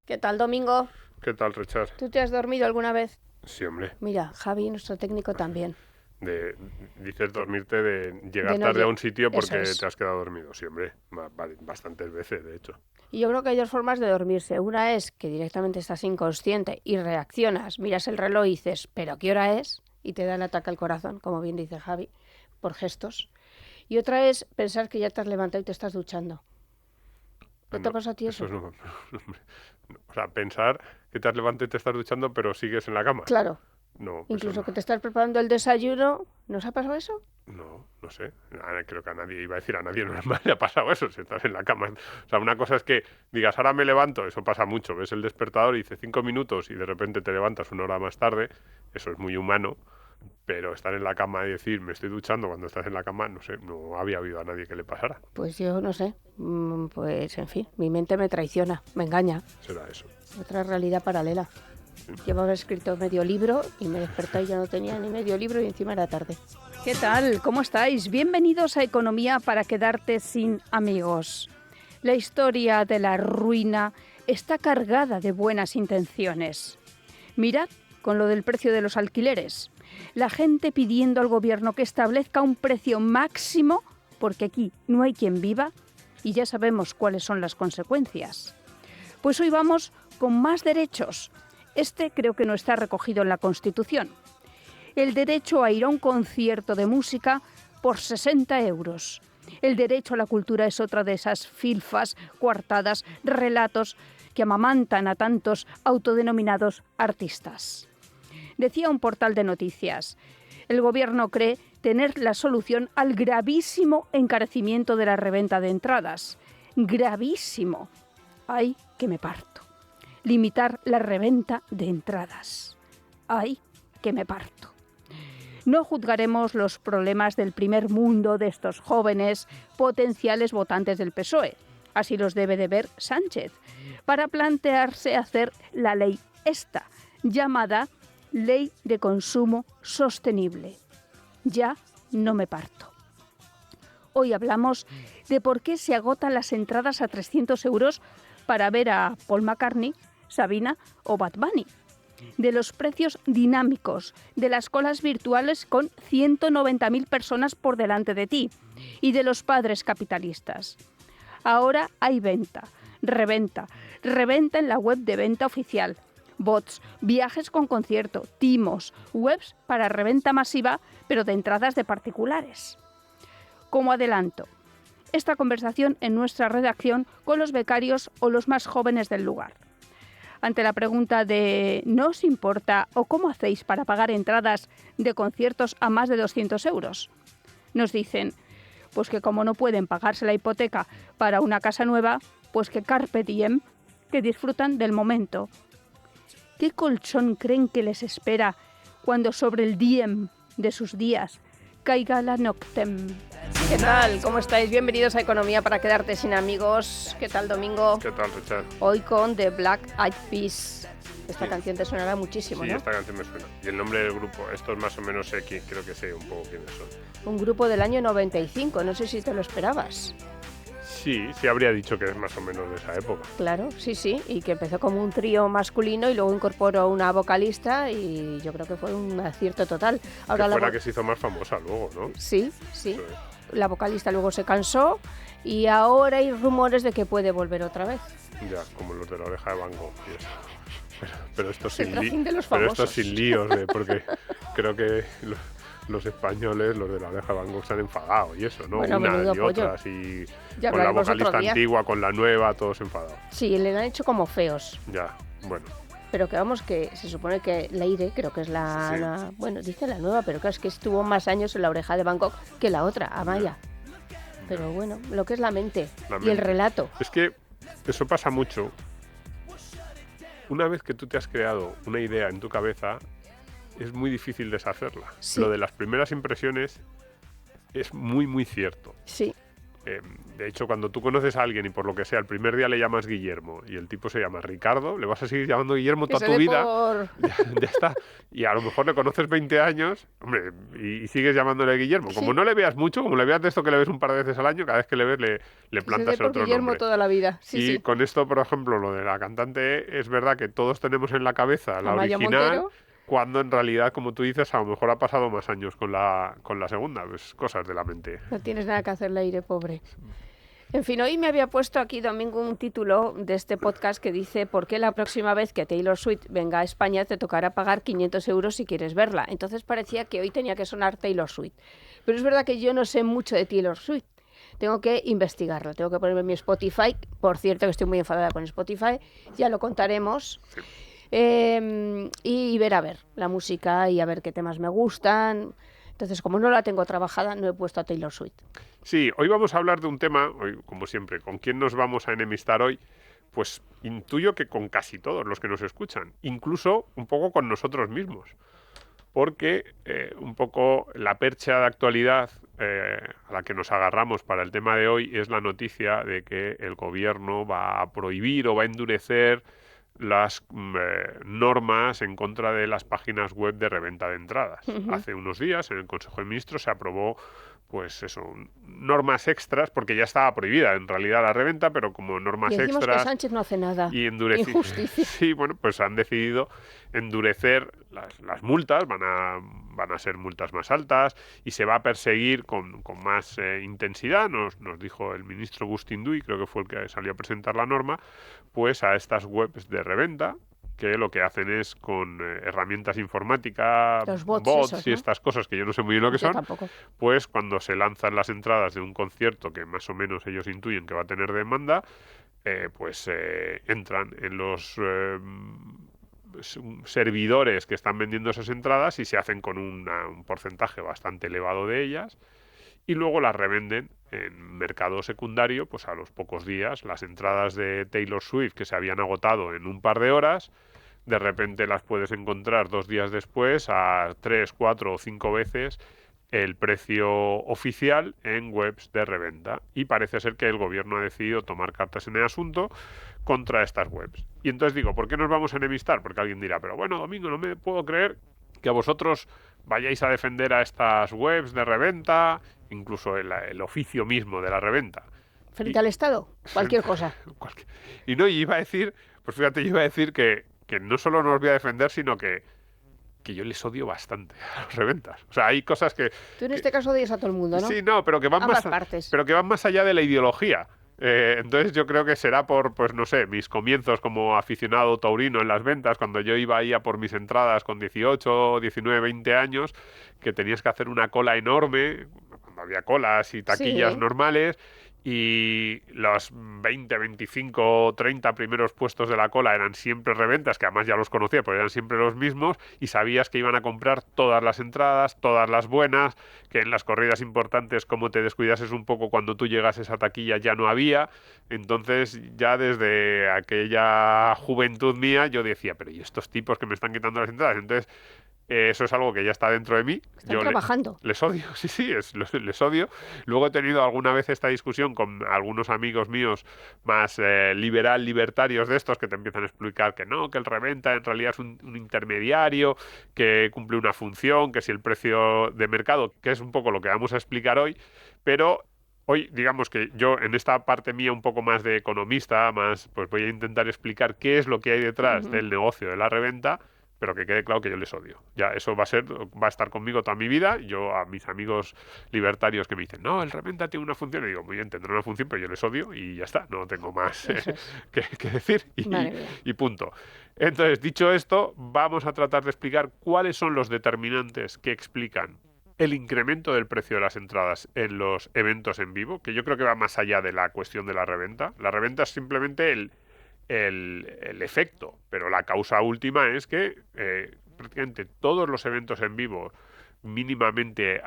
¿Qué tal, Domingo? ¿Qué tal, Richard? ¿Tú te has dormido alguna vez? Sí, hombre. Mira, Javi, nuestro técnico también. Dices dormirte de llegar De no tarde a lle- un sitio Eso porque es. te has quedado dormido. Sí, hombre. Bastantes veces, de hecho. Y yo creo que hay dos formas de dormirse. Una es que directamente estás inconsciente y reaccionas, miras el reloj y dices, ¿pero qué hora es? Y te da el ataque al corazón, como bien dice Javi, por gestos. Y otra es pensar que ya te has levantado y te estás duchando. ¿No te No, pasa a ti eso? eso no. Hombre, no. O sea, pensar que te has levantado y te estás duchando, pero sigues en la cama. Claro, No, eso incluso no. que te estás preparando el desayuno. ¿No os ha pasado eso? No sé. Creo que a nadie, iba a decir a nadie normal le ha pasado eso, si estás en la cama. O sea, una cosa es que digas, ahora me levanto, eso pasa mucho. Ves el despertador y dice 5 minutos y de repente te levantas una hora más tarde. Eso es muy humano. Pero estar en la cama y decir, me estoy duchando cuando estás en la cama, no sé, no había habido a nadie que le pasara. Pues yo no sé. Pues en fin, mi mente me traiciona, me engaña. Será eso. Otra realidad paralela. Llevaba escrito medio libro y me desperté y ya no tenía ni medio libro y encima era tarde. ¿Qué tal? ¿Cómo estáis? Bienvenidos a Economía para quedarte sin amigos. La historia de la ruina está cargada de buenas intenciones. Mirad con lo del precio de los alquileres. La gente pidiendo al gobierno que establezca un precio máximo porque aquí no hay quien viva y ya sabemos cuáles son las consecuencias. Pues hoy vamos con más derechos. Este creo que no está recogido en la Constitución. El derecho a ir a un concierto de música por 60 euros. El derecho a la cultura es otra de esas filfas, coartadas, relatos que amamantan a tantos autodenominados artistas. Decía un portal de noticias, el gobierno cree tener la solución al gravísimo encarecimiento de la reventa de entradas. Gravísimo. ¡Ay, que me parto! Limitar la reventa de entradas. ¡Ay, que me parto! No juzgaremos los problemas del primer mundo de estos jóvenes potenciales votantes del PSOE. Así los debe de ver Sánchez, para plantearse hacer la ley esta, llamada Ley de Consumo Sostenible. Ya no me parto. Hoy hablamos de por qué se agotan las entradas a 300 euros para ver a Paul McCartney, Sabina o Bad Bunny. De los precios dinámicos, de las colas virtuales con 190.000 personas por delante de ti y de los padres capitalistas. Ahora hay venta, reventa en la web de venta oficial, bots, viajes con concierto, timos, webs para reventa masiva, pero de entradas de particulares. Como adelanto, esta conversación en nuestra redacción con los becarios o los más jóvenes del lugar. Ante la pregunta de ¿no os importa o cómo hacéis para pagar entradas de conciertos a más de 200 euros? Nos dicen, pues que como no pueden pagarse la hipoteca para una casa nueva, pues que carpe diem, que disfrutan del momento. ¿Qué colchón creen que les espera cuando sobre el diem de sus días caiga la noctem? ¿Qué tal? ¿Cómo estáis? Bienvenidos a Economía para quedarte sin amigos. ¿Qué tal, Domingo? ¿Qué tal, Richard? Hoy con The Black Eyed Peas. Esta canción te sonará muchísimo, Sí, ¿no? esta canción me suena. Y el nombre del grupo, estos más o menos sé quién, creo que sé un poco quiénes son. Un grupo del año 95, no sé si te lo esperabas. Sí habría dicho que es más o menos de esa época. Claro, sí, y que empezó como un trío masculino y luego incorporó una vocalista y yo creo que fue un acierto total. Ahora Que fuera que se hizo más famosa luego, ¿no? Sí. Eso es. La vocalista luego se cansó y ahora hay rumores de que puede volver otra vez. Ya, como los de la oreja de Van Gogh y eso. Pero esto El trajín de los famosos. sin líos, porque creo que los españoles, los de la oreja de Van Gogh, se han enfadado y eso, ¿no? Bueno, Unas menudo y pollo. otras, y Ya con la hablaremos otro vocalista día. antigua, con la nueva, todos enfadados. Sí, le han hecho como feos. Ya, bueno. Pero que vamos, que se supone que Leire, creo que es bueno, dice la nueva, pero claro, es que estuvo más años en la oreja de Van Gogh que la otra, Amaya. Pero bueno, lo que es la mente y el relato. Es que eso pasa mucho. Una vez que tú te has creado una idea en tu cabeza, es muy difícil deshacerla. Sí. Lo de las primeras impresiones es muy, muy cierto. Sí. De hecho, cuando tú conoces a alguien y por lo que sea, el primer día le llamas Guillermo y el tipo se llama Ricardo, le vas a seguir llamando Guillermo toda tu vida. Ya está. Y a lo mejor le conoces 20 años, hombre, y sigues llamándole Guillermo. Como no le veas mucho, como le veas de esto que le ves un par de veces al año, cada vez que le ves le plantas el otro Guillermo nombre. toda la vida. Sí, Con esto, por ejemplo, lo de la cantante, es verdad que todos tenemos en la cabeza la Amaya original, Montero. cuando en realidad, como tú dices, a lo mejor ha pasado más años con la segunda. Pues cosas de la mente. No tienes nada que hacerle aire, pobre. En fin, hoy me había puesto aquí, Domingo, un título de este podcast que dice ¿por qué la próxima vez que Taylor Swift venga a España te tocará pagar 500 euros si quieres verla? Entonces parecía que hoy tenía que sonar Taylor Swift. Pero es verdad que yo no sé mucho de Taylor Swift. Tengo que investigarlo, tengo que ponerme en mi Spotify. Por cierto, que estoy muy enfadada con Spotify. Ya lo contaremos. Sí. Y ver a ver la música y a ver qué temas me gustan. Entonces, como no la tengo trabajada, no he puesto a Taylor Swift. Sí, hoy vamos a hablar de un tema, hoy, como siempre, ¿con quién nos vamos a enemistar hoy? Pues intuyo que con casi todos los que nos escuchan, incluso un poco con nosotros mismos, porque un poco la percha de actualidad a la que nos agarramos para el tema de hoy es la noticia de que el gobierno va a prohibir o va a endurecer las normas en contra de las páginas web de reventa de entradas. Hace unos días en el Consejo de Ministros se aprobó pues eso, normas extras, porque ya estaba prohibida en realidad la reventa, pero como normas y decimos extras... que Sánchez no hace nada. Y Injusticia. Sí, bueno, pues han decidido endurecer las multas, van a ser multas más altas y se va a perseguir con más intensidad, nos dijo el ministro Agustín Duy, creo que fue el que salió a presentar la norma, pues a estas webs de reventa, que lo que hacen es con herramientas informáticas, los bots esos, y ¿no? Estas cosas que yo no sé muy bien lo que Yo son, tampoco. pues cuando se lanzan las entradas de un concierto que más o menos ellos intuyen que va a tener demanda, pues entran en los servidores que están vendiendo esas entradas y se hacen con un porcentaje bastante elevado de ellas y luego las revenden en mercado secundario, pues a los pocos días. Las entradas de Taylor Swift que se habían agotado en un par de horas, de repente las puedes encontrar 2 días después a 3, 4 o 5 veces el precio oficial en webs de reventa. Y parece ser que el gobierno ha decidido tomar cartas en el asunto contra estas webs. Y entonces digo, ¿por qué nos vamos a enemistar? Porque alguien dirá, pero bueno, Domingo, no me puedo creer que a vosotros vayáis a defender a estas webs de reventa, incluso el oficio mismo de la reventa. Frente al Estado, cualquier cosa. Y iba a decir, pues fíjate, yo iba a decir que no solo nos voy a defender, sino que yo les odio bastante a los reventas. O sea, hay cosas que... Tú en este caso odias a todo el mundo, ¿no? Sí, no, pero que van más allá de la ideología. Entonces yo creo que será por, pues no sé, mis comienzos como aficionado taurino en las ventas, cuando yo iba ahí a por mis entradas con 18, 19, 20 años, que tenías que hacer una cola enorme, cuando había colas y taquillas normales, y los 20, 25, 30 primeros puestos de la cola eran siempre reventas, que además ya los conocía, pero eran siempre los mismos, y sabías que iban a comprar todas las entradas, todas las buenas, que en las corridas importantes, como te descuidases un poco cuando tú llegas a esa taquilla, ya no había. Entonces ya desde aquella juventud mía yo decía, pero ¿y estos tipos que me están quitando las entradas? Entonces eso es algo que ya está dentro de mí. Están trabajando. Les odio, sí, les odio. Luego he tenido alguna vez esta discusión con algunos amigos míos más libertarios de estos, que te empiezan a explicar que no, que el reventa en realidad es un intermediario, que cumple una función, que si el precio de mercado, que es un poco lo que vamos a explicar hoy, pero... Hoy, digamos que yo, en esta parte mía un poco más de economista, pues voy a intentar explicar qué es lo que hay detrás del negocio de la reventa, pero que quede claro que yo les odio. Ya, eso va a estar conmigo toda mi vida. Yo a mis amigos libertarios que me dicen, no, el reventa tiene una función, y digo, muy bien, tendrá una función, pero yo les odio y ya está, no tengo más que decir y punto. Entonces, dicho esto, vamos a tratar de explicar cuáles son los determinantes que explican el incremento del precio de las entradas en los eventos en vivo, que yo creo que va más allá de la cuestión de la reventa. La reventa es simplemente el efecto, pero la causa última es que prácticamente todos los eventos en vivo mínimamente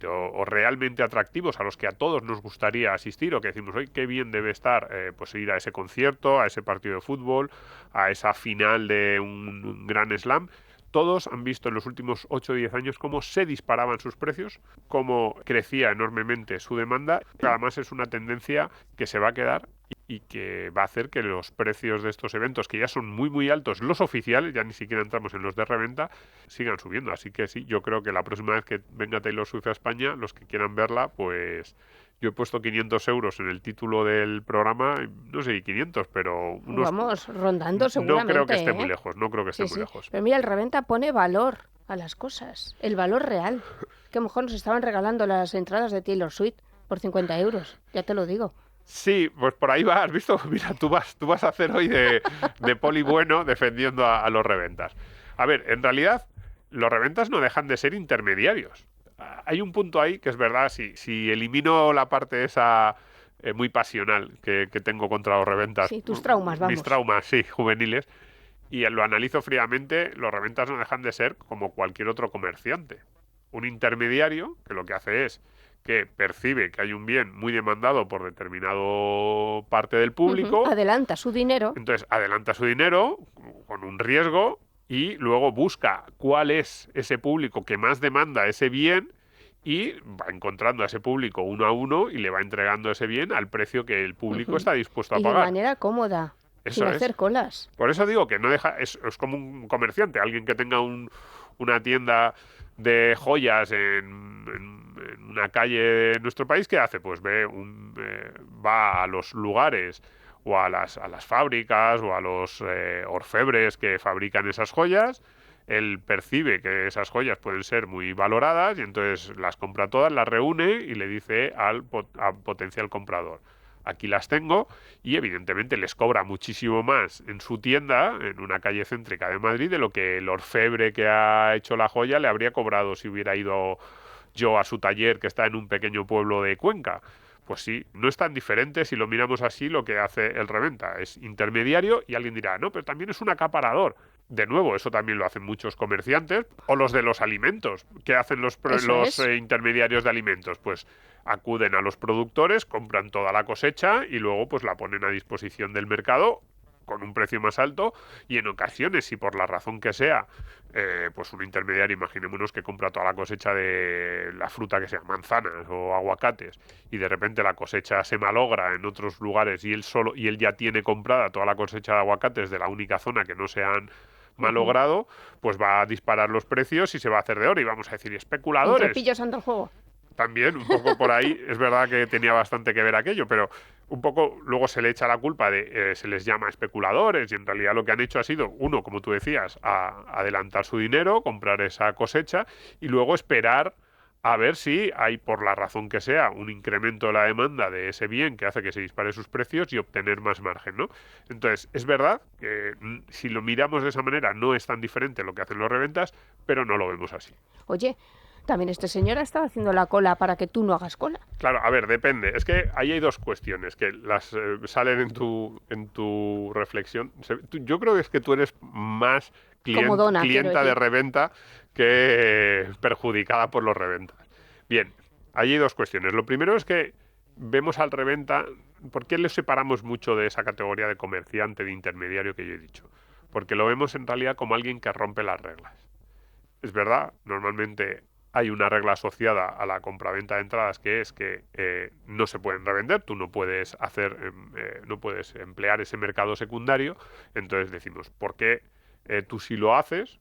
o realmente atractivos, a los que a todos nos gustaría asistir, o que decimos, hoy qué bien debe estar pues ir a ese concierto, a ese partido de fútbol, a esa final de un gran slam, todos han visto en los últimos 8 o 10 años cómo se disparaban sus precios, cómo crecía enormemente su demanda. Además es una tendencia que se va a quedar y que va a hacer que los precios de estos eventos, que ya son muy muy altos, los oficiales, ya ni siquiera entramos en los de reventa, sigan subiendo. Así que sí, yo creo que la próxima vez que venga Taylor Swift a España, los que quieran verla, pues yo he puesto 500 euros en el título del programa, no sé, 500, pero Vamos, rondando seguramente. No creo que esté muy lejos, no creo que esté muy lejos. Pero mira, el reventa pone valor a las cosas, el valor real. Que a lo mejor nos estaban regalando las entradas de Taylor Swift por 50 euros, ya te lo digo. Sí, pues por ahí vas, ¿visto? Mira, tú vas a hacer hoy de poli bueno defendiendo a los reventas. A ver, en realidad, los reventas no dejan de ser intermediarios. Hay un punto ahí que es verdad, si elimino la parte esa muy pasional que tengo contra los reventas. Sí, tus traumas, vamos. Mis traumas, sí, juveniles. Y lo analizo fríamente, los reventas no dejan de ser como cualquier otro comerciante. Un intermediario que lo que hace es que percibe que hay un bien muy demandado por determinado parte del público. Adelanta su dinero. Entonces adelanta su dinero con un riesgo y luego busca cuál es ese público que más demanda ese bien y va encontrando a ese público uno a uno y le va entregando ese bien al precio que el público está dispuesto a y pagar. De manera cómoda, Eso sin es. hacer colas. Por eso digo que no deja, es como un comerciante, alguien que tenga una tienda de joyas en una calle de nuestro país. ¿Qué hace? Pues va a los lugares o a las fábricas o a los orfebres que fabrican esas joyas. Él percibe que esas joyas pueden ser muy valoradas y entonces las compra todas, las reúne y le dice al potencial comprador: aquí las tengo, y evidentemente les cobra muchísimo más en su tienda, en una calle céntrica de Madrid, de lo que el orfebre que ha hecho la joya le habría cobrado si hubiera ido yo a su taller, que está en un pequeño pueblo de Cuenca. Pues sí, no es tan diferente si lo miramos así lo que hace el reventa. Es intermediario y alguien dirá, no, pero también es un acaparador. De nuevo, eso también lo hacen muchos comerciantes. O los de los alimentos. ¿Qué hacen los intermediarios de alimentos? Pues acuden a los productores, compran toda la cosecha y luego pues la ponen a disposición del mercado con un precio más alto, y en ocasiones, si por la razón que sea, pues un intermediario, imaginémonos que compra toda la cosecha de la fruta que sea, manzanas o aguacates, y de repente la cosecha se malogra en otros lugares y él ya tiene comprada toda la cosecha de aguacates de la única zona que no se han malogrado, pues va a disparar los precios y se va a hacer de oro, y vamos a decir, especuladores. ¿Entre pillos anda el juego? También, un poco por ahí, es verdad que tenía bastante que ver aquello, pero un poco luego se le echa la culpa de, se les llama especuladores, y en realidad lo que han hecho ha sido, uno, como tú decías, adelantar su dinero, comprar esa cosecha, y luego esperar a ver si hay, por la razón que sea, un incremento de la demanda de ese bien que hace que se dispare sus precios y obtener más margen, ¿no? Entonces, es verdad que si lo miramos de esa manera no es tan diferente lo que hacen los reventas, pero no lo vemos así. Oye, también este señor estaba haciendo la cola para que tú no hagas cola. Claro, a ver, depende. Es que ahí hay dos cuestiones que las salen en tu reflexión. Yo creo que es que tú eres más clienta de reventa que perjudicada por los reventas. Bien, ahí hay dos cuestiones. Lo primero es que vemos al reventa. ¿Por qué le separamos mucho de esa categoría de comerciante, de intermediario que yo he dicho? Porque lo vemos en realidad como alguien que rompe las reglas. Es verdad, normalmente hay una regla asociada a la compraventa de entradas, que es que no se pueden revender, tú no puedes no puedes emplear ese mercado secundario. Entonces decimos, ¿por qué tú sí lo haces?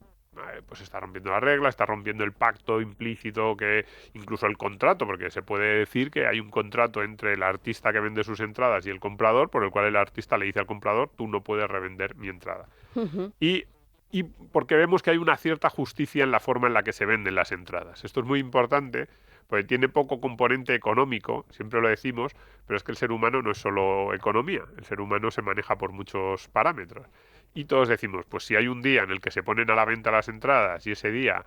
Pues está rompiendo la regla, está rompiendo el pacto implícito, que incluso el contrato, porque se puede decir que hay un contrato entre el artista que vende sus entradas y el comprador, por el cual el artista le dice al comprador, tú no puedes revender mi entrada. Y porque vemos que hay una cierta justicia en la forma en la que se venden las entradas. Esto es muy importante, porque tiene poco componente económico, siempre lo decimos, pero es que el ser humano no es solo economía, el ser humano se maneja por muchos parámetros. Y todos decimos, pues si hay un día en el que se ponen a la venta las entradas y ese día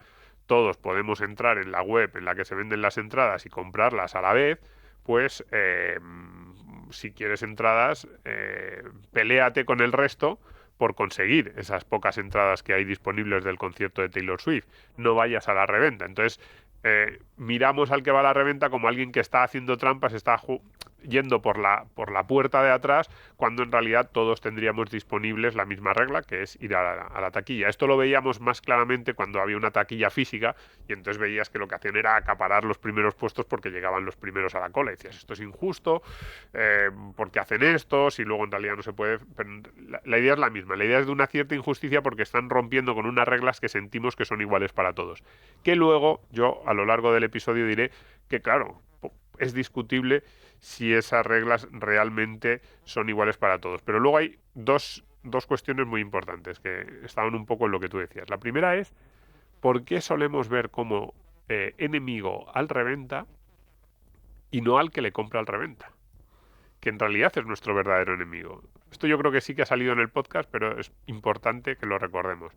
todos podemos entrar en la web en la que se venden las entradas y comprarlas a la vez, pues si quieres entradas, peléate con el resto por conseguir esas pocas entradas que hay disponibles del concierto de Taylor Swift. No vayas a la reventa. Entonces, miramos al que va a la reventa como alguien que está haciendo trampas, yendo por la puerta de atrás, cuando en realidad todos tendríamos disponibles la misma regla, que es ir a la taquilla. Esto lo veíamos más claramente cuando había una taquilla física, y entonces veías que lo que hacían era acaparar los primeros puestos porque llegaban los primeros a la cola. Y decías, esto es injusto, ¿por qué hacen esto? Si luego en realidad no se puede... Pero la idea es la misma, la idea es de una cierta injusticia porque están rompiendo con unas reglas que sentimos que son iguales para todos. Que luego yo a lo largo del episodio diré que, claro, es discutible si esas reglas realmente son iguales para todos. Pero luego hay dos cuestiones muy importantes que estaban un poco en lo que tú decías. La primera es, ¿por qué solemos ver como enemigo al reventa y no al que le compra al reventa? Que en realidad es nuestro verdadero enemigo. Esto yo creo que sí que ha salido en el podcast, pero es importante que lo recordemos.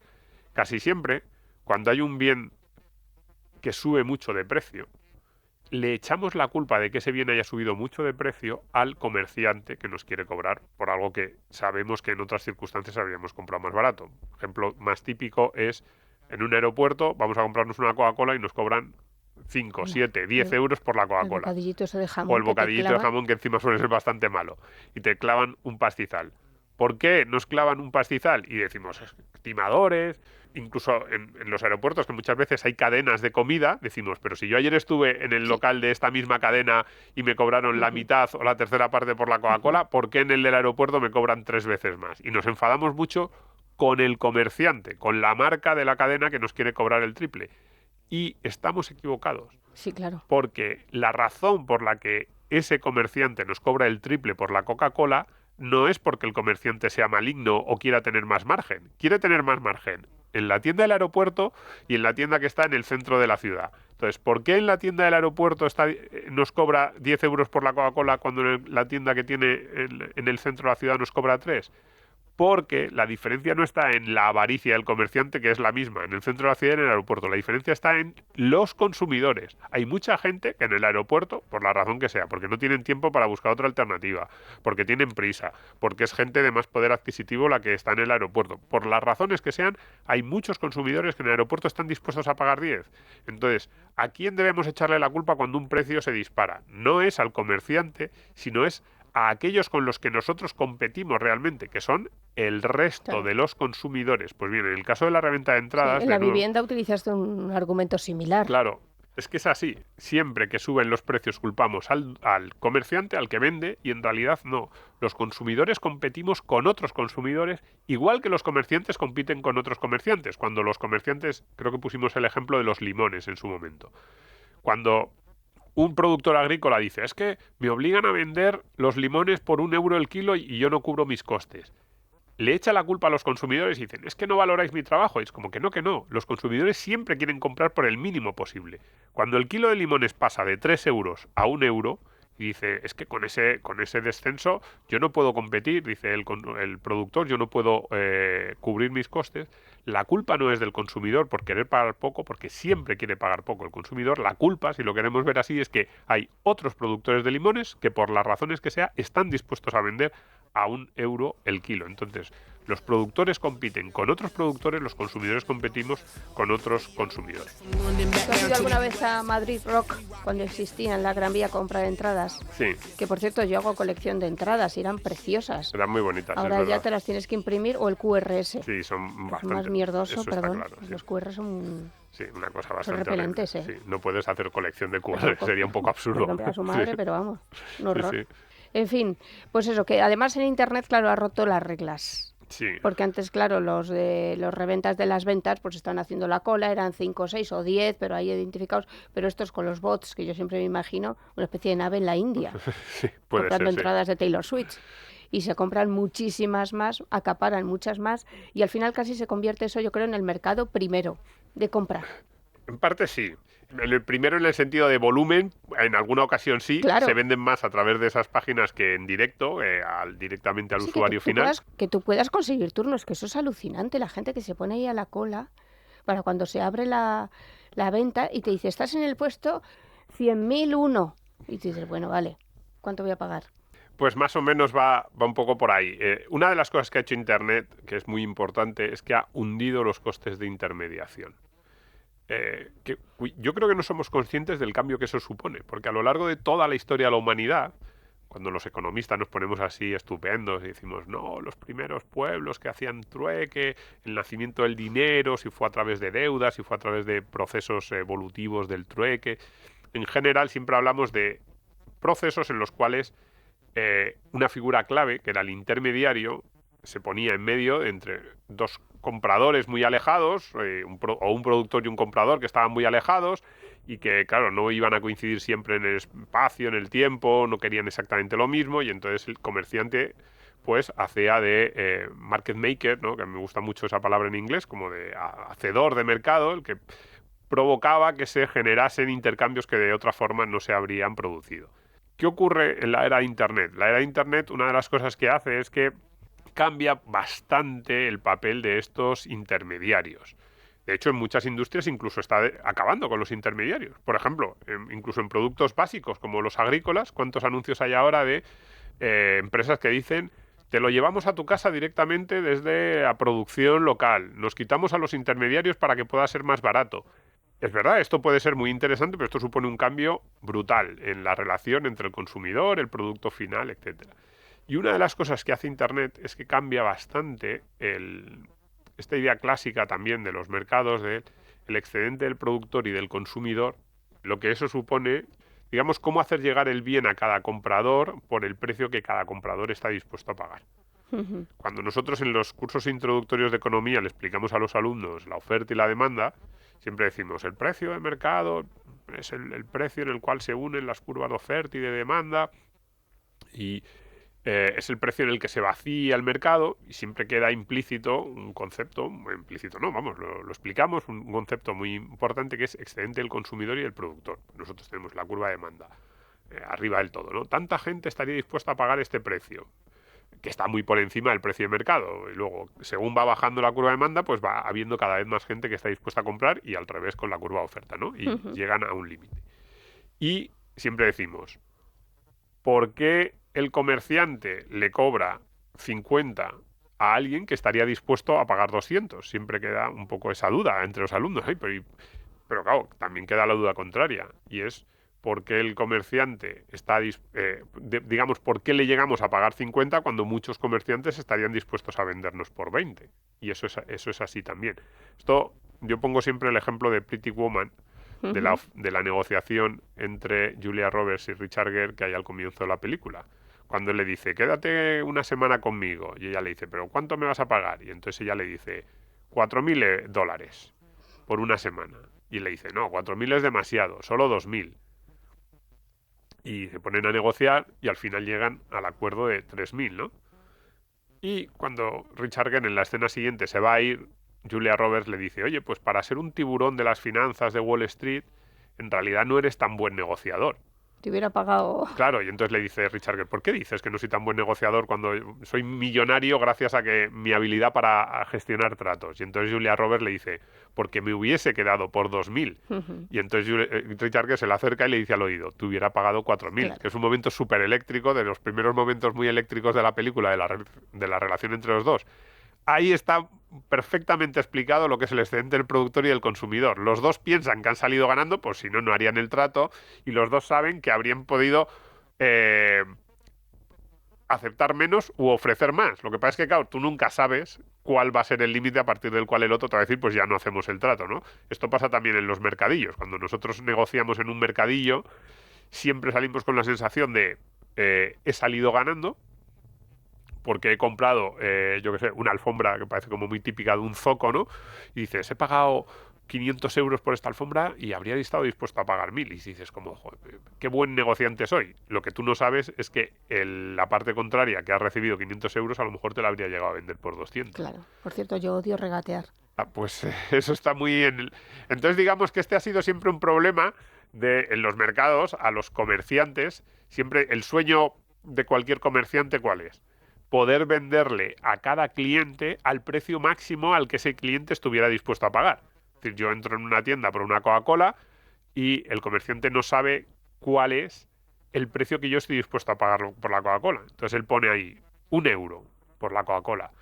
Casi siempre, cuando hay un bien que sube mucho de precio, le ejamos la culpa de que ese bien haya subido mucho de precio al comerciante que nos quiere cobrar por algo que sabemos que en otras circunstancias habríamos comprado más barato. Ejemplo más típico es en un aeropuerto vamos a comprarnos una Coca-Cola y nos cobran 5, 7, 10 euros por la Coca-Cola. El bocadillito ese de jamón. O el bocadillito de jamón que encima suele ser bastante malo. Y te clavan un pastizal. ¿Por qué nos clavan un pastizal? Y decimos, timadores, incluso en los aeropuertos, que muchas veces hay cadenas de comida, decimos, pero si yo ayer estuve en el local de esta misma cadena y me cobraron la mitad o la tercera parte por la Coca-Cola, ¿por qué en el del aeropuerto me cobran 3 veces más? Y nos enfadamos mucho con el comerciante, con la marca de la cadena que nos quiere cobrar el triple. Y estamos equivocados. Sí, claro. Porque la razón por la que ese comerciante nos cobra el triple por la Coca-Cola no es porque el comerciante sea maligno o quiera tener más margen. Quiere tener más margen en la tienda del aeropuerto y en la tienda que está en el centro de la ciudad. Entonces, ¿por qué en la tienda del aeropuerto nos cobra 10 euros por la Coca-Cola cuando en la tienda que tiene en el centro de la ciudad nos cobra 3? Porque la diferencia no está en la avaricia del comerciante, que es la misma en el centro de la ciudad y en el aeropuerto. La diferencia está en los consumidores. Hay mucha gente que en el aeropuerto, por la razón que sea, porque no tienen tiempo para buscar otra alternativa, porque tienen prisa, porque es gente de más poder adquisitivo la que está en el aeropuerto. Por las razones que sean, hay muchos consumidores que en el aeropuerto están dispuestos a pagar 10. Entonces, ¿a quién debemos echarle la culpa cuando un precio se dispara? No es al comerciante, sino es a aquellos con los que nosotros competimos realmente, que son el resto de los consumidores. Pues bien, en el caso de la reventa de entradas... Sí, en la vivienda utilizaste un argumento similar. Claro, es que es así. Siempre que suben los precios culpamos al comerciante, al que vende, y en realidad no. Los consumidores competimos con otros consumidores, igual que los comerciantes compiten con otros comerciantes. Cuando los comerciantes, creo que pusimos el ejemplo de los limones en su momento. Cuando un productor agrícola dice, es que me obligan a vender los limones por 1 euro el kilo y yo no cubro mis costes. Le echa la culpa a los consumidores y dicen, es que no valoráis mi trabajo. Y es como que no. Los consumidores siempre quieren comprar por el mínimo posible. Cuando el kilo de limones pasa de 3 euros a 1 euro, y dice, es que con ese descenso yo no puedo competir, dice el productor, yo no puedo cubrir mis costes. La culpa no es del consumidor por querer pagar poco, porque siempre quiere pagar poco el consumidor. La culpa, si lo queremos ver así, es que hay otros productores de limones que por las razones que sea están dispuestos a vender a 1 euro el kilo. Entonces, los productores compiten con otros productores, los consumidores competimos con otros consumidores. ¿Tú has ido alguna vez a Madrid Rock, cuando existía en la Gran Vía compra de entradas? Sí. Que por cierto, yo hago colección de entradas y eran preciosas. Eran muy bonitas. Ahora ya te las tienes que imprimir o el QRS. Sí, son bastante... más mierdoso, perdón. Claro, sí. Los QR son... Sí, una cosa bastante son repelentes, horrible. Sí, no puedes hacer colección de QR, sería un poco absurdo. A su madre, sí. Pero vamos, un horror. Sí. En fin, pues eso, que además en Internet, claro, ha roto las reglas. Sí. Porque antes, claro, los reventas de las ventas pues estaban haciendo la cola, eran 5, 6 o 10, pero ahí identificados. Pero estos con los bots, que yo siempre me imagino, una especie de nave en la India, sí, puede comprando ser, entradas de Taylor Swift. Y se compran muchísimas más, acaparan muchas más, y al final casi se convierte eso, yo creo, en el mercado primero de compra. En parte sí. El primero en el sentido de volumen, en alguna ocasión sí, claro. Se venden más a través de esas páginas que en directo, directamente al usuario final. Que tú puedas conseguir turnos, que eso es alucinante, la gente que se pone ahí a la cola para cuando se abre la venta y te dice, estás en el puesto 100.001. Y tú dices, bueno, vale, ¿cuánto voy a pagar? Pues más o menos va un poco por ahí. Una de las cosas que ha hecho Internet, que es muy importante, es que ha hundido los costes de intermediación. Yo creo que no somos conscientes del cambio que eso supone, porque a lo largo de toda la historia de la humanidad, cuando los economistas nos ponemos así estupendos y decimos, no, los primeros pueblos que hacían trueque, el nacimiento del dinero, si fue a través de deudas, si fue a través de procesos evolutivos del trueque. En general siempre hablamos de procesos en los cuales una figura clave, que era el intermediario, se ponía en medio entre dos compradores muy alejados, o un productor y un comprador que estaban muy alejados y que, claro, no iban a coincidir siempre en el espacio, en el tiempo, no querían exactamente lo mismo, y entonces el comerciante pues hacía de market maker, ¿no? Que me gusta mucho esa palabra en inglés, como de hacedor de mercado, el que provocaba que se generasen intercambios que de otra forma no se habrían producido. ¿Qué ocurre en la era de Internet? La era de Internet, una de las cosas que hace es que cambia bastante el papel de estos intermediarios. De hecho, en muchas industrias incluso está acabando con los intermediarios. Por ejemplo, incluso en productos básicos como los agrícolas, ¿cuántos anuncios hay ahora de empresas que dicen: te lo llevamos a tu casa directamente desde la producción local, nos quitamos a los intermediarios para que pueda ser más barato? Es verdad, esto puede ser muy interesante, pero esto supone un cambio brutal en la relación entre el consumidor, el producto final, etcétera. Y una de las cosas que hace Internet es que cambia bastante esta idea clásica también de los mercados, del excedente del productor y del consumidor, lo que eso supone, digamos, cómo hacer llegar el bien a cada comprador por el precio que cada comprador está dispuesto a pagar. Cuando nosotros en los cursos introductorios de economía le explicamos a los alumnos la oferta y la demanda, siempre decimos, el precio de mercado es el precio en el cual se unen las curvas de oferta y de demanda, y es el precio en el que se vacía el mercado, y siempre queda implícito un concepto, implícito no, vamos, lo explicamos, un concepto muy importante que es excedente del consumidor y del productor. Nosotros tenemos la curva de demanda arriba del todo, ¿no? Tanta gente estaría dispuesta a pagar este precio, que está muy por encima del precio de mercado, y luego, según va bajando la curva de demanda, pues va habiendo cada vez más gente que está dispuesta a comprar, y al revés con la curva de oferta, ¿no? Y llegan a un límite. Y siempre decimos, ¿por qué el comerciante le cobra 50 a alguien que estaría dispuesto a pagar 200? Siempre queda un poco esa duda entre los alumnos. Ay, pero claro, también queda la duda contraria, y es ¿por qué el comerciante está, digamos, por qué le llegamos a pagar 50 cuando muchos comerciantes estarían dispuestos a vendernos por 20? Y eso es así también. Esto, yo pongo siempre el ejemplo de Pretty Woman, de la negociación entre Julia Roberts y Richard Gere que hay al comienzo de la película. Cuando él le dice, quédate una semana conmigo, y ella le dice, ¿pero cuánto me vas a pagar? Y entonces ella le dice, $4.000 por una semana. Y le dice, no, 4.000 es demasiado, solo 2.000. Y se ponen a negociar y al final llegan al acuerdo de 3.000, ¿no? Y cuando Richard Gere en la escena siguiente se va a ir, Julia Roberts le dice, oye, pues para ser un tiburón de las finanzas de Wall Street, en realidad no eres tan buen negociador. Te hubiera pagado. Claro, y entonces le dice Richard Gere, ¿por qué dices que no soy tan buen negociador cuando soy millonario gracias a que mi habilidad para gestionar tratos? Y entonces Julia Roberts le dice, porque me hubiese quedado por 2.000. Y entonces Richard Gere se le acerca y le dice al oído, te hubiera pagado 4.000, claro. Que es un momento súper eléctrico, de los primeros momentos muy eléctricos de la película, de la relación entre los dos. Ahí está perfectamente explicado lo que es el excedente del productor y del consumidor. Los dos piensan que han salido ganando, pues si no, no harían el trato, y los dos saben que habrían podido aceptar menos u ofrecer más. Lo que pasa es que, claro, tú nunca sabes cuál va a ser el límite a partir del cual el otro te va a decir, pues ya no hacemos el trato, ¿no? Esto pasa también en los mercadillos. Cuando nosotros negociamos en un mercadillo, siempre salimos con la sensación de he salido ganando, porque he comprado, yo qué sé, una alfombra que parece como muy típica de un zoco, ¿no? Y dices, he pagado 500 euros por esta alfombra y habría estado dispuesto a pagar 1.000. Y dices, como, joder, qué buen negociante soy. Lo que tú no sabes es que la parte contraria, que ha recibido 500 euros, a lo mejor te la habría llegado a vender por 200. Claro. Por cierto, yo odio regatear. Pues eso está muy en... Entonces, digamos que este ha sido siempre un problema en los mercados, a los comerciantes. Siempre el sueño de cualquier comerciante, ¿cuál es? Poder venderle a cada cliente al precio máximo al que ese cliente estuviera dispuesto a pagar. Es decir, yo entro en una tienda por una Coca-Cola y el comerciante no sabe cuál es el precio que yo estoy dispuesto a pagar por la Coca-Cola. Entonces él pone ahí 1 euro por la Coca-Cola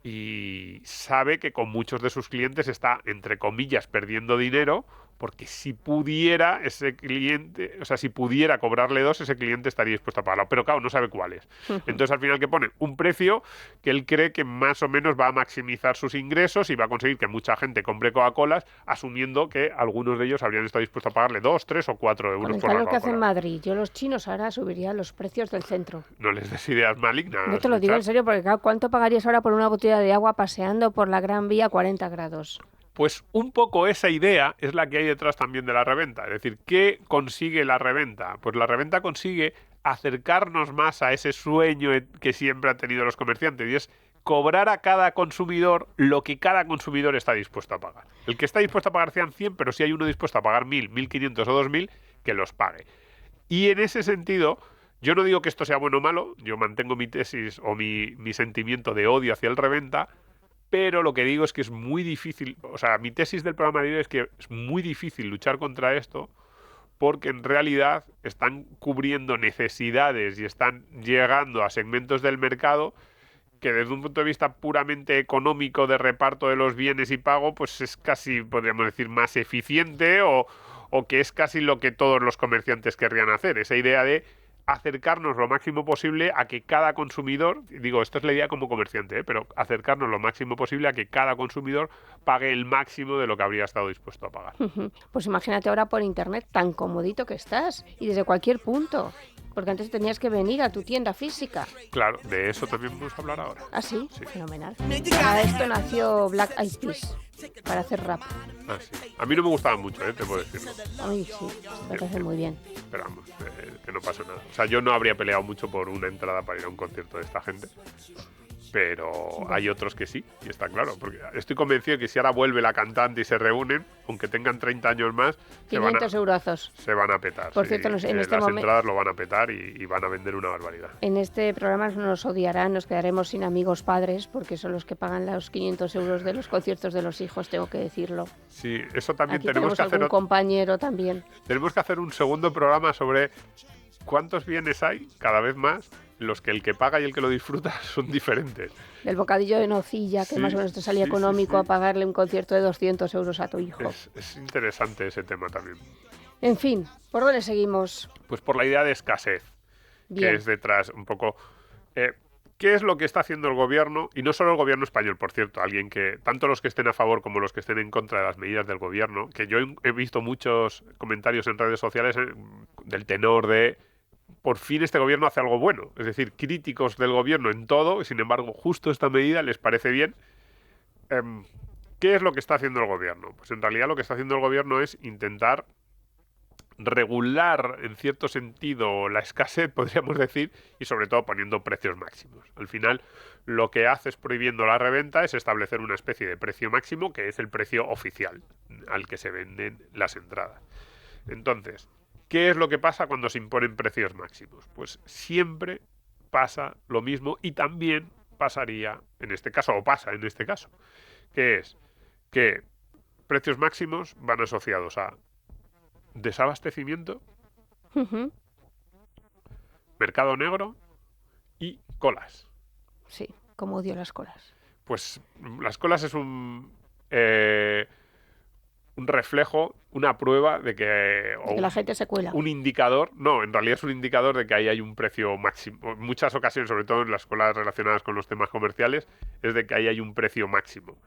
y sabe que con muchos de sus clientes está, entre comillas, perdiendo dinero, porque si pudiera ese cliente, o sea, si pudiera cobrarle 2, ese cliente estaría dispuesto a pagarlo, pero claro, no sabe cuál es. Entonces al final que pone un precio que él cree que más o menos va a maximizar sus ingresos y va a conseguir que mucha gente compre Coca-Colas, asumiendo que algunos de ellos habrían estado dispuestos a pagarle 2, 3 o 4 euros Con el por la calor que hace en Coca-Cola. Madrid, yo los chinos ahora subirían los precios del centro. No les des ideas malignas. No te lo digo en serio, porque claro, ¿cuánto pagarías ahora por una botella de agua paseando por la Gran Vía a 40 grados? Pues un poco esa idea es la que hay detrás también de la reventa. Es decir, ¿qué consigue la reventa? Pues la reventa consigue acercarnos más a ese sueño que siempre han tenido los comerciantes, y es cobrar a cada consumidor lo que cada consumidor está dispuesto a pagar. El que está dispuesto a pagar 100, pero si hay uno dispuesto a pagar 1.000, 1.500 o 2.000, que los pague. Y en ese sentido, yo no digo que esto sea bueno o malo, yo mantengo mi tesis o mi sentimiento de odio hacia el reventa, pero lo que digo es que es muy difícil, o sea, mi tesis del programa de hoy es que es muy difícil luchar contra esto, porque en realidad están cubriendo necesidades y están llegando a segmentos del mercado que desde un punto de vista puramente económico de reparto de los bienes y pago, pues es casi, podríamos decir, más eficiente o que es casi lo que todos los comerciantes querrían hacer. Esa idea de acercarnos lo máximo posible a que cada consumidor, digo, esto es la idea como comerciante, pero acercarnos lo máximo posible a que cada consumidor pague el máximo de lo que habría estado dispuesto a pagar. Pues imagínate ahora por internet tan comodito que estás y desde cualquier punto. Porque antes tenías que venir a tu tienda física. Claro, de eso también vamos a hablar ahora. ¿Ah, sí? Sí. Fenomenal. Para esto nació Black Eyed Peas, para hacer rap. Ah, sí. A mí no me gustaba mucho, te puedo decirlo. A mí sí, me parece muy bien. Pero vamos, que no pasa nada. O sea, yo no habría peleado mucho por una entrada para ir a un concierto de esta gente. Pero hay otros que sí, y está claro. Porque estoy convencido de que si ahora vuelve la cantante y se reúnen, aunque tengan 30 años más, 500 eurazos. se van a petar. Por sí. cierto, en este las momento, entradas lo van a petar y van a vender una barbaridad. en este programa nos odiarán, nos quedaremos sin amigos padres, porque son los que pagan los 500 euros de los conciertos de los hijos, tengo que decirlo. Sí, eso también Aquí tenemos que hacer. algún compañero también. Tenemos que hacer un segundo programa sobre cuántos bienes hay, cada vez más, los que el que paga y el que lo disfruta son diferentes. Del bocadillo de nocilla, que Sí, más o menos te salía sí, económico sí. a pagarle un concierto de 200 euros a tu hijo. Es interesante ese tema también. En fin, ¿por dónde seguimos? Pues por la idea de escasez, Bien. que es detrás un poco... ¿qué es lo que está haciendo el gobierno? Y no solo el gobierno español, por cierto, alguien que, tanto los que estén a favor como los que estén en contra de las medidas del gobierno, que yo he visto muchos comentarios en redes sociales del tenor de... Por fin este gobierno hace algo bueno. Es decir, críticos del gobierno en todo, y sin embargo, justo esta medida les parece bien. ¿Qué es lo que está haciendo el gobierno? Pues en realidad lo que está haciendo el gobierno es intentar regular, en cierto sentido, la escasez, podríamos decir, y sobre todo poniendo precios máximos. Al final, lo que hace es prohibiendo la reventa es establecer una especie de precio máximo, que es el precio oficial al que se venden las entradas. Entonces, ¿qué es lo que pasa cuando se imponen precios máximos? Pues siempre pasa lo mismo y también pasaría en este caso, o pasa en este caso, que es que precios máximos van asociados a desabastecimiento, Ujú. mercado negro y colas. Sí, como odio las colas. Pues las colas es un reflejo, una prueba de que... De que la gente se cuela. Un indicador, no, en realidad es un indicador de que ahí hay un precio máximo. En muchas ocasiones, sobre todo en las colas relacionadas con los temas comerciales, es de que ahí hay un precio máximo.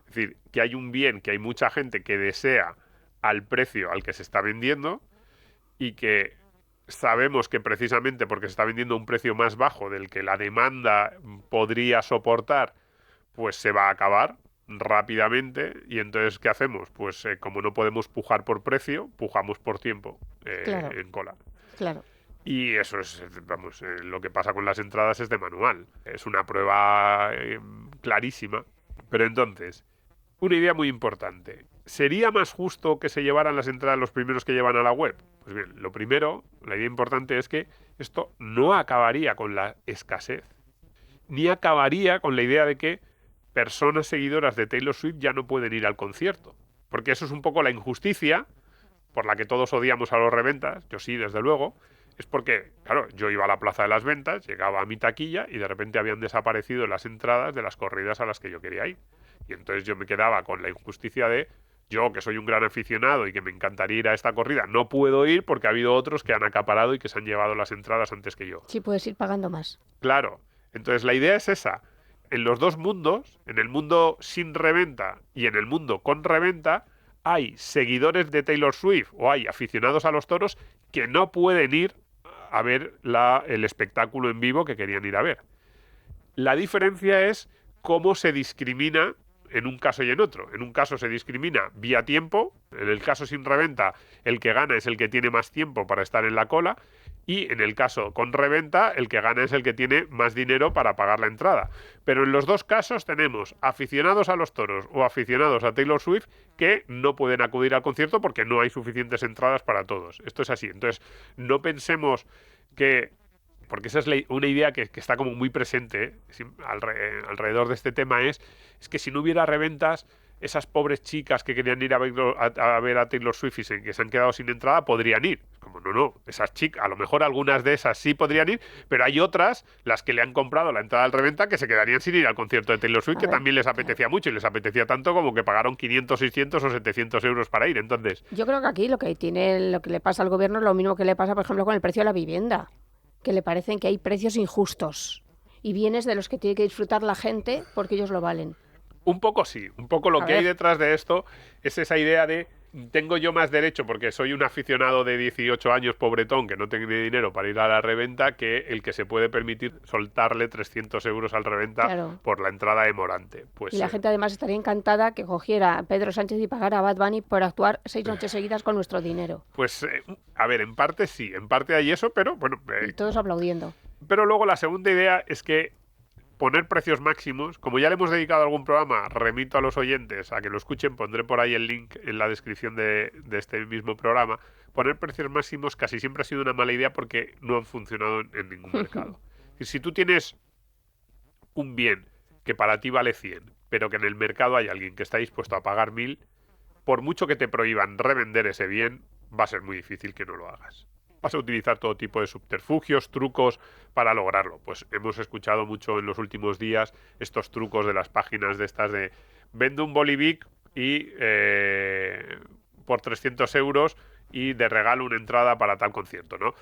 Es decir, que hay un bien que hay mucha gente que desea al precio al que se está vendiendo y que sabemos que precisamente porque se está vendiendo a un precio más bajo del que la demanda podría soportar, pues se va a acabar rápidamente. Y entonces, ¿qué hacemos? Pues como no podemos pujar por precio, pujamos por tiempo Claro. en cola. Claro. Y eso es, vamos, lo que pasa con las entradas es de manual. Es una prueba clarísima. Pero entonces, una idea muy importante. ¿Sería más justo que se llevaran las entradas los primeros que llevan a la web? Pues bien, lo primero, la idea importante es que esto no acabaría con la escasez, ni acabaría con la idea de que personas seguidoras de Taylor Swift ya no pueden ir al concierto. Porque eso es un poco la injusticia por la que todos odiamos a los reventas, yo sí, desde luego, es porque, claro, yo iba a la plaza de las ventas, llegaba a mi taquilla y de repente habían desaparecido las entradas de las corridas a las que yo quería ir. Y entonces yo me quedaba con la injusticia de yo, que soy un gran aficionado y que me encantaría ir a esta corrida, no puedo ir porque ha habido otros que han acaparado y que se han llevado las entradas antes que yo. Sí, puedes ir pagando más. Claro, entonces la idea es esa. En los dos mundos, en el mundo sin reventa y en el mundo con reventa, hay seguidores de Taylor Swift o hay aficionados a los toros que no pueden ir a ver el espectáculo en vivo que querían ir a ver. La diferencia es cómo se discrimina en un caso y en otro. En un caso se discrimina vía tiempo, en el caso sin reventa el que gana es el que tiene más tiempo para estar en la cola, y en el caso con reventa el que gana es el que tiene más dinero para pagar la entrada. Pero en los dos casos tenemos aficionados a los toros o aficionados a Taylor Swift que no pueden acudir al concierto porque no hay suficientes entradas para todos. Esto es así. Entonces, no pensemos que... Porque esa es una idea que está como muy presente alrededor de este tema, es que si no hubiera reventas, esas pobres chicas que querían ir a ver a Taylor Swift y que se han quedado sin entrada, podrían ir. Como no, esas chicas, a lo mejor algunas de esas sí podrían ir, pero hay otras, las que le han comprado la entrada al reventa, que se quedarían sin ir al concierto de Taylor Swift, que también les apetecía mucho, y les apetecía tanto como que pagaron 500, 600 o 700 euros para ir. Entonces, yo creo que aquí lo que le pasa al gobierno es lo mismo que le pasa, por ejemplo, con el precio de la vivienda, que le parecen que hay precios injustos y bienes de los que tiene que disfrutar la gente porque ellos lo valen. Un poco sí, un poco lo que hay detrás de esto es esa idea de tengo yo más derecho porque soy un aficionado de 18 años pobretón que no tiene dinero para ir a la reventa que el que se puede permitir soltarle 300 euros al reventa por la entrada de Morante. Pues, y la gente además estaría encantada que cogiera a Pedro Sánchez y pagara a Bad Bunny por actuar 6 noches seguidas con nuestro dinero. Pues, a ver, en parte sí, en parte hay eso, pero bueno... y todos aplaudiendo. Pero luego la segunda idea es que poner precios máximos, como ya le hemos dedicado algún programa, remito a los oyentes a que lo escuchen, pondré por ahí el link en la descripción de este mismo programa. Poner precios máximos casi siempre ha sido una mala idea porque no han funcionado en ningún mercado. Y si tú tienes un bien que para ti vale 100, pero que en el mercado hay alguien que está dispuesto a pagar 1000, por mucho que te prohíban revender ese bien, va a ser muy difícil que no lo hagas. Vas a utilizar todo tipo de subterfugios, trucos para lograrlo. Pues hemos escuchado mucho en los últimos días estos trucos de las páginas de estas de vendo un Bolivic y por 300 euros y de regalo una entrada para tal concierto, ¿no?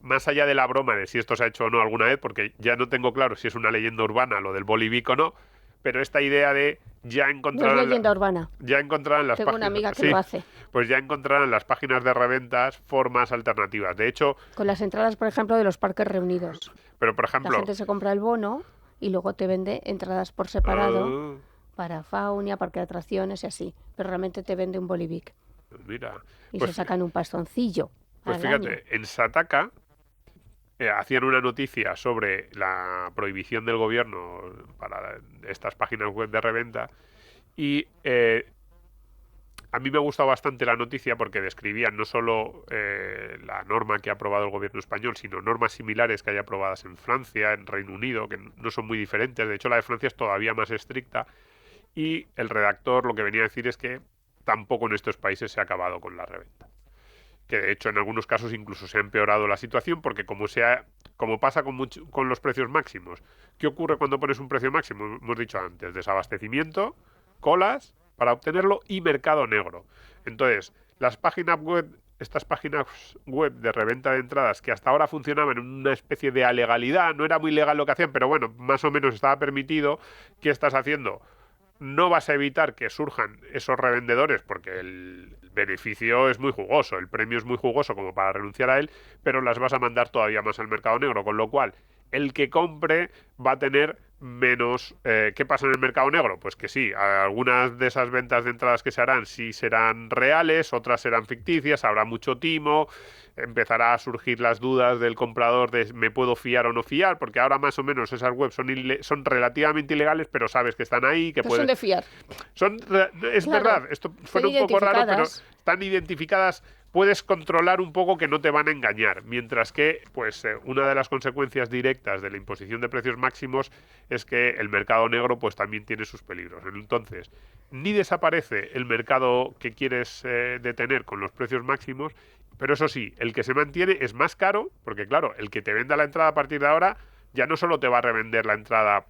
Más allá de la broma de si esto se ha hecho o no alguna vez, porque ya no tengo claro si es una leyenda urbana lo del Bolivic o no, pero esta idea de ya encontrar... No es leyenda urbana. Ya encontrarán las Tengo páginas... una amiga que lo hace. Pues ya encontrarán las páginas de reventas formas alternativas. De hecho... Con las entradas, por ejemplo, de los parques reunidos. Pero, por ejemplo... La gente se compra el bono y luego te vende entradas por separado para Faunia, parque de atracciones y así. Pero realmente te vende un Bolivic. Mira. Y se sacan un pastoncillo. Pues fíjate, en Sataka hacían una noticia sobre la prohibición del gobierno para estas páginas web de reventa y a mí me ha gustado bastante la noticia porque describían no solo la norma que ha aprobado el gobierno español, sino normas similares que hay aprobadas en Francia, en Reino Unido, que no son muy diferentes. De hecho, la de Francia es todavía más estricta y el redactor lo que venía a decir es que tampoco en estos países se ha acabado con la reventa. Que de hecho en algunos casos incluso se ha empeorado la situación porque como pasa con los precios máximos, ¿qué ocurre cuando pones un precio máximo? Hemos dicho antes, desabastecimiento, colas para obtenerlo y mercado negro. Entonces, estas páginas web de reventa de entradas que hasta ahora funcionaban en una especie de alegalidad, no era muy legal lo que hacían, pero bueno, más o menos estaba permitido. ¿Qué estás haciendo? No vas a evitar que surjan esos revendedores porque el beneficio es muy jugoso, el premio es muy jugoso como para renunciar a él, pero las vas a mandar todavía más al mercado negro, con lo cual el que compre va a tener menos... ¿Qué pasa en el mercado negro? Pues que sí, algunas de esas ventas de entradas que se harán sí serán reales, otras serán ficticias, habrá mucho timo, empezará a surgir las dudas del comprador de ¿me puedo fiar o no fiar? Porque ahora más o menos esas webs son relativamente ilegales, pero sabes que están ahí, que son de fiar. Es verdad, esto suena un poco raro, pero están identificadas. Puedes controlar un poco que no te van a engañar, mientras que pues una de las consecuencias directas de la imposición de precios máximos es que el mercado negro pues también tiene sus peligros. Entonces, ni desaparece el mercado que quieres detener con los precios máximos, pero eso sí, el que se mantiene es más caro, porque claro, el que te venda la entrada a partir de ahora ya no solo te va a revender la entrada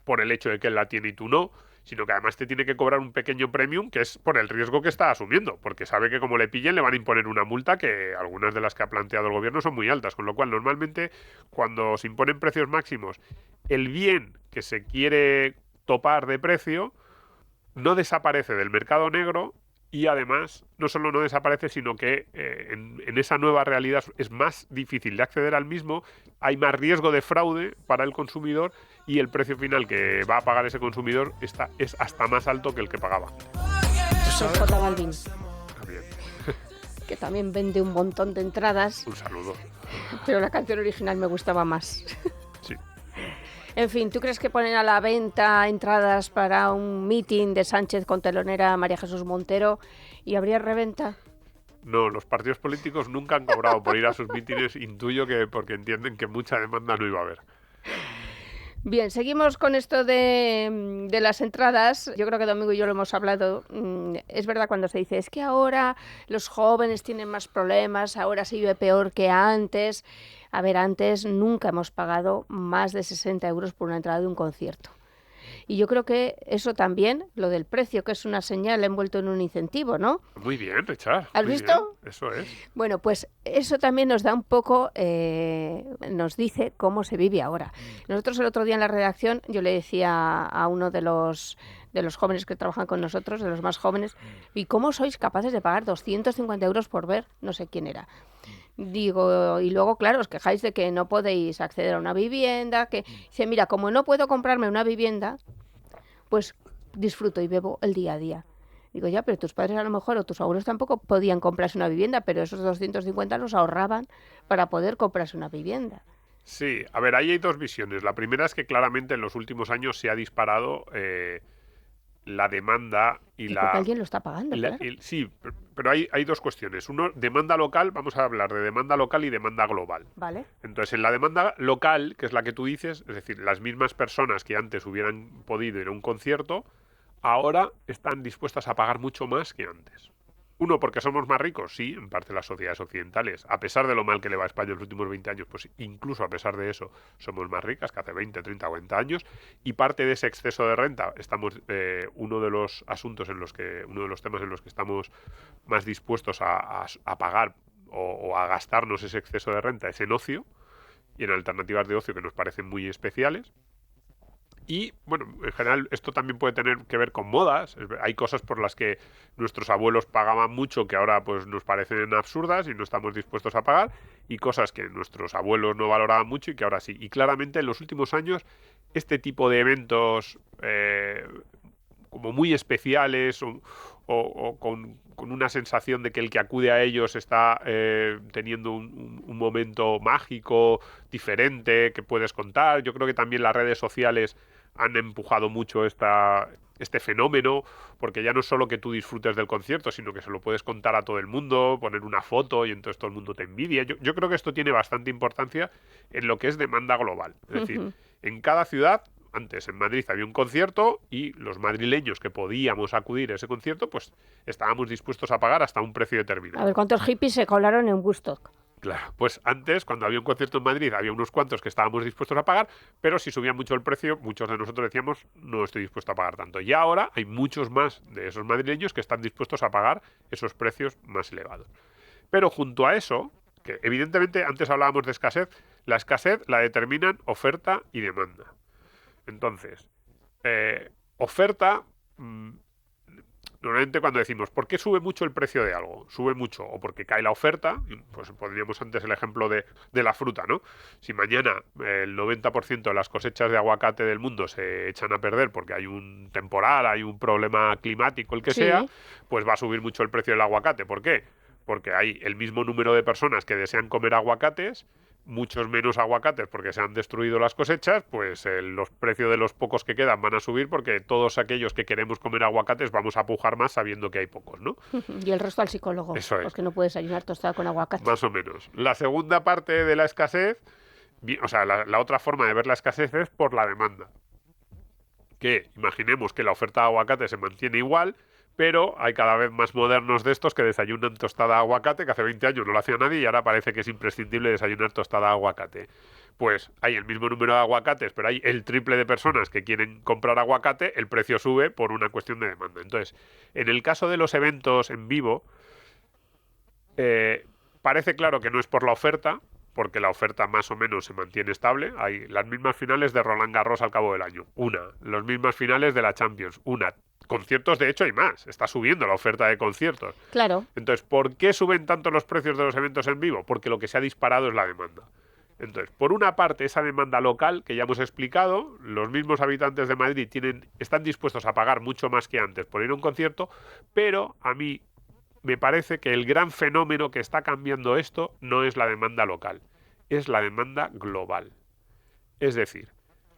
por el hecho de que él la tiene y tú no, sino que además te tiene que cobrar un pequeño premium que es por el riesgo que está asumiendo, porque sabe que como le pillen le van a imponer una multa que algunas de las que ha planteado el gobierno son muy altas, con lo cual normalmente cuando se imponen precios máximos, el bien que se quiere topar de precio no desaparece del mercado negro y además no solo no desaparece, sino que en esa nueva realidad es más difícil de acceder al mismo, hay más riesgo de fraude para el consumidor y el precio final que va a pagar ese consumidor es hasta más alto que el que pagaba. Soy J Balvin, Bien. que también vende un montón de entradas, Un saludo. pero la canción original me gustaba más. Sí. En fin, ¿tú crees que ponen a la venta entradas para un meeting de Sánchez con telonera María Jesús Montero y habría reventa? No, los partidos políticos nunca han cobrado por ir a sus mítines, intuyo que porque entienden que mucha demanda no iba a haber. Bien, seguimos con esto de las entradas. Yo creo que Domingo y yo lo hemos hablado. Es verdad cuando se dice, es que ahora los jóvenes tienen más problemas, ahora se vive peor que antes. A ver, antes nunca hemos pagado más de 60 euros por una entrada de un concierto. Y yo creo que eso también, lo del precio, que es una señal envuelto en un incentivo, ¿no? Muy bien, Richard. ¿Has muy visto? bien, eso es. Bueno, pues eso también nos da un poco, nos dice cómo se vive ahora. Nosotros el otro día en la redacción, yo le decía a uno de los jóvenes que trabajan con nosotros, de los más jóvenes, ¿y cómo sois capaces de pagar 250 euros por ver? No sé quién era. Digo, y luego, claro, os quejáis de que no podéis acceder a una vivienda, que dice, mira, como no puedo comprarme una vivienda, pues disfruto y bebo el día a día. Digo, ya, pero tus padres a lo mejor o tus abuelos tampoco podían comprarse una vivienda, pero esos 250 los ahorraban para poder comprarse una vivienda. Sí, a ver, ahí hay dos visiones. La primera es que claramente en los últimos años se ha disparado la demanda y Porque la... alguien lo está pagando, claro. Sí, pero hay dos cuestiones. Uno, demanda local, vamos a hablar de demanda local y demanda global. Vale. Entonces, en la demanda local, que es la que tú dices, es decir, las mismas personas que antes hubieran podido ir a un concierto, ahora están dispuestas a pagar mucho más que antes. Uno, porque somos más ricos, sí, en parte las sociedades occidentales, a pesar de lo mal que le va a España en los últimos 20 años, pues incluso a pesar de eso, somos más ricas que hace 20, 30, 40 años, y parte de ese exceso de renta, uno de los asuntos uno de los temas en los que estamos más dispuestos a pagar o a gastarnos ese exceso de renta es en ocio, y en alternativas de ocio que nos parecen muy especiales. Y, bueno, en general esto también puede tener que ver con modas. Hay cosas por las que nuestros abuelos pagaban mucho que ahora pues nos parecen absurdas y no estamos dispuestos a pagar, y cosas que nuestros abuelos no valoraban mucho y que ahora sí. Y claramente en los últimos años este tipo de eventos como muy especiales o con una sensación de que el que acude a ellos está teniendo un momento mágico, diferente, que puedes contar. Yo creo que también las redes sociales han empujado mucho este fenómeno, porque ya no es solo que tú disfrutes del concierto, sino que se lo puedes contar a todo el mundo, poner una foto y entonces todo el mundo te envidia. Yo creo que esto tiene bastante importancia en lo que es demanda global. Es decir, en cada ciudad, antes en Madrid había un concierto y los madrileños que podíamos acudir a ese concierto, pues estábamos dispuestos a pagar hasta un precio determinado. A ver, ¿cuántos hippies se colaron en Woodstock? Claro, pues antes, cuando había un concierto en Madrid, había unos cuantos que estábamos dispuestos a pagar, pero si subía mucho el precio, muchos de nosotros decíamos, no estoy dispuesto a pagar tanto. Y ahora hay muchos más de esos madrileños que están dispuestos a pagar esos precios más elevados. Pero junto a eso, que evidentemente antes hablábamos de escasez, la escasez la determinan oferta y demanda. Entonces, oferta... Normalmente cuando decimos, ¿por qué sube mucho el precio de algo? Sube mucho o porque cae la oferta, pues pondríamos antes el ejemplo de la fruta, ¿no? Si mañana el 90% de las cosechas de aguacate del mundo se echan a perder porque hay un temporal, hay un problema climático, el que sea, pues va a subir mucho el precio del aguacate. ¿Por qué? Porque hay el mismo número de personas que desean comer aguacates, muchos menos aguacates porque se han destruido las cosechas, pues los precios de los pocos que quedan van a subir porque todos aquellos que queremos comer aguacates vamos a pujar más sabiendo que hay pocos, ¿no? Y el resto al psicólogo. Eso es. Porque no puedes desayunar tostada con aguacate. Más o menos. La segunda parte de la escasez, o sea, la otra forma de ver la escasez es por la demanda. Que imaginemos que la oferta de aguacate se mantiene igual, pero hay cada vez más modernos de estos que desayunan tostada de aguacate, que hace 20 años no lo hacía nadie y ahora parece que es imprescindible desayunar tostada de aguacate. pues hay el mismo número de aguacates, pero hay el triple de personas que quieren comprar aguacate, el precio sube por una cuestión de demanda. Entonces, en el caso de los eventos en vivo, parece claro que no es por la oferta, porque la oferta más o menos se mantiene estable. Hay las mismas finales de Roland Garros al cabo del año, una. Las mismas finales de la Champions, una. Conciertos, de hecho, hay más. Está subiendo la oferta de conciertos. Claro. Entonces, ¿por qué suben tanto los precios de los eventos en vivo? Porque lo que se ha disparado es la demanda. Entonces, por una parte, esa demanda local que ya hemos explicado, los mismos habitantes de Madrid están dispuestos a pagar mucho más que antes por ir a un concierto, pero a mí me parece que el gran fenómeno que está cambiando esto no es la demanda local, es la demanda global. Es decir,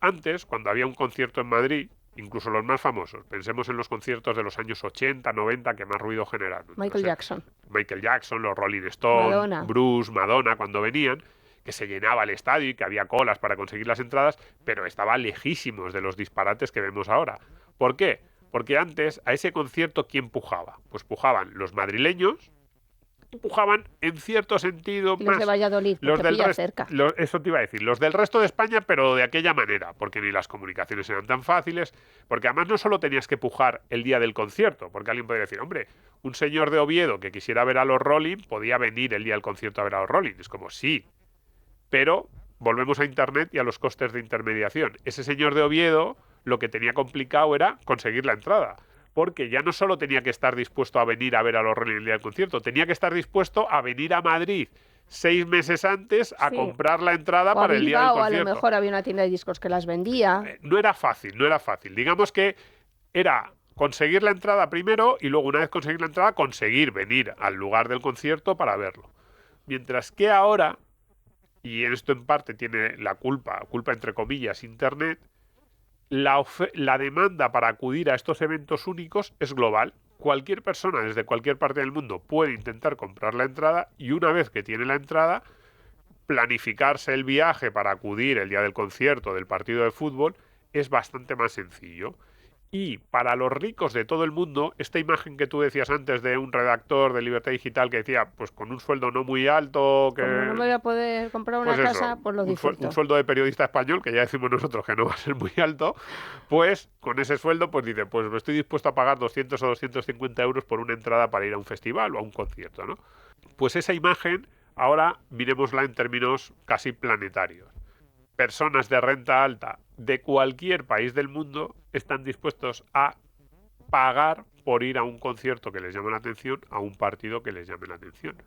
antes, cuando había un concierto en Madrid, incluso los más famosos, pensemos en los conciertos de los años 80, 90 que más ruido generaron. Michael Jackson. Michael Jackson, los Rolling Stones, Madonna. Bruce, Madonna, cuando venían, que se llenaba el estadio y que había colas para conseguir las entradas, pero estaba lejísimos de los disparates que vemos ahora. ¿Por qué? Porque antes a ese concierto, ¿quién pujaba? Pues pujaban los madrileños, pujaban en cierto sentido Y más los de Valladolid, los porque del pilla resto, cerca. eso te iba a decir, los del resto de España, pero de aquella manera, porque ni las comunicaciones eran tan fáciles, porque además no solo tenías que pujar el día del concierto, porque alguien podría decir, hombre, un señor de Oviedo que quisiera ver a los Rolling podía venir el día del concierto a ver a los Rolling. Es como, sí, pero volvemos a Internet y a los costes de intermediación. Ese señor de Oviedo lo que tenía complicado era conseguir la entrada, porque ya no solo tenía que estar dispuesto a venir a ver a los Rolling el día del concierto, tenía que estar dispuesto a venir a Madrid 6 meses antes a Sí. comprar la entrada O para a el día del Bilbao, a concierto. lo mejor había una tienda de discos que las vendía. No era fácil. Digamos que era conseguir la entrada primero y luego, una vez conseguir la entrada, conseguir venir al lugar del concierto para verlo. Mientras que ahora, y en esto en parte tiene la culpa entre comillas, Internet, la demanda para acudir a estos eventos únicos es global. Cualquier persona desde cualquier parte del mundo puede intentar comprar la entrada y una vez que tiene la entrada, planificarse el viaje para acudir el día del concierto, del partido de fútbol, es bastante más sencillo. Y para los ricos de todo el mundo, esta imagen que tú decías antes de un redactor de Libertad Digital que decía, pues con un sueldo no muy alto, que... Como no me voy a poder comprar una pues eso, casa, pues lo disfruto. un sueldo de periodista español, que ya decimos nosotros que no va a ser muy alto, pues con ese sueldo pues dice, pues estoy dispuesto a pagar 200 o 250 euros por una entrada para ir a un festival o a un concierto, ¿no? Pues esa imagen, ahora miremosla en términos casi planetarios. Personas de renta alta de cualquier país del mundo están dispuestos a pagar por ir a un concierto que les llame la atención, a un partido que les llame la atención.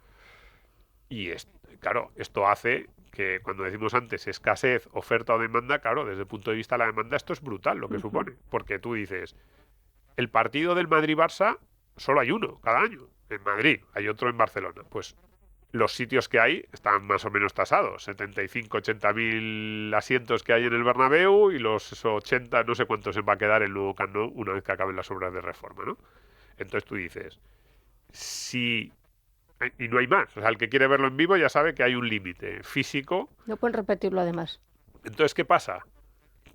Y claro, esto hace que cuando decimos antes escasez, oferta o demanda, claro, desde el punto de vista de la demanda esto es brutal lo que supone. Porque tú dices, el partido del Madrid-Barça solo hay uno cada año. En Madrid, hay otro en Barcelona. Pues los sitios que hay están más o menos tasados. 75, 80.000 asientos que hay en el Bernabéu y los 80, no sé cuántos se va a quedar el nuevo Camp Nou una vez que acaben las obras de reforma, ¿no? Entonces tú dices, si... Y no hay más. O sea, el que quiere verlo en vivo ya sabe que hay un límite físico. No pueden repetirlo además. Entonces, ¿qué pasa?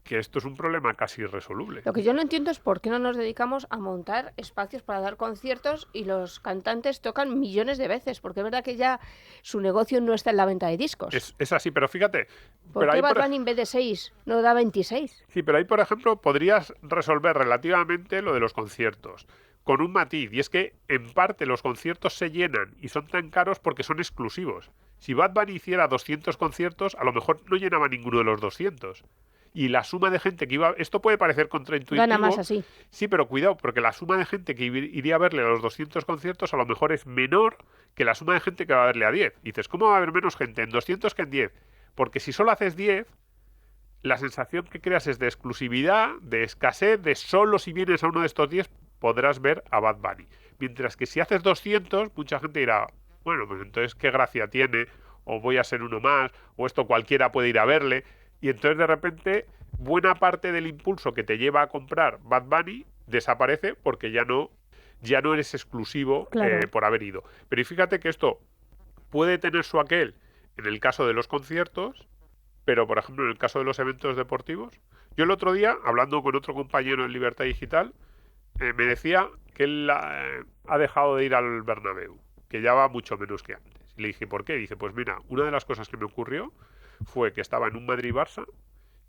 Que esto es un problema casi irresoluble. Lo que yo no entiendo es por qué no nos dedicamos a montar espacios para dar conciertos y los cantantes tocan millones de veces, porque es verdad que ya su negocio no está en la venta de discos. Es así, pero fíjate... ¿Por pero qué ahí, Bad Bunny en vez de 6 no da 26? Sí, pero ahí, por ejemplo, podrías resolver relativamente lo de los conciertos, con un matiz, y es que, en parte, los conciertos se llenan y son tan caros porque son exclusivos. Si Bad Bunny hiciera 200 conciertos, a lo mejor no llenaba ninguno de los 200. Y la suma de gente que iba... Esto puede parecer contraintuitivo. Gana más así. Sí, pero cuidado, porque la suma de gente que iría a verle a los 200 conciertos a lo mejor es menor que la suma de gente que va a verle a 10. Y dices, ¿cómo va a haber menos gente en 200 que en 10? Porque si solo haces 10, la sensación que creas es de exclusividad, de escasez, de solo si vienes a uno de estos 10 podrás ver a Bad Bunny. Mientras que si haces 200, mucha gente dirá, bueno, pues entonces qué gracia tiene, o voy a ser uno más, o esto cualquiera puede ir a verle. Y entonces de repente buena parte del impulso que te lleva a comprar Bad Bunny desaparece porque ya no eres exclusivo, Claro. por haber ido. Pero y fíjate que esto puede tener su aquel en el caso de los conciertos, pero por ejemplo en el caso de los eventos deportivos. Yo el otro día, hablando con otro compañero en Libertad Digital, me decía que él ha dejado de ir al Bernabéu, que ya va mucho menos que antes. Y le dije, ¿por qué? Y dice, pues mira, una de las cosas que me ocurrió fue que estaba en un Madrid-Barça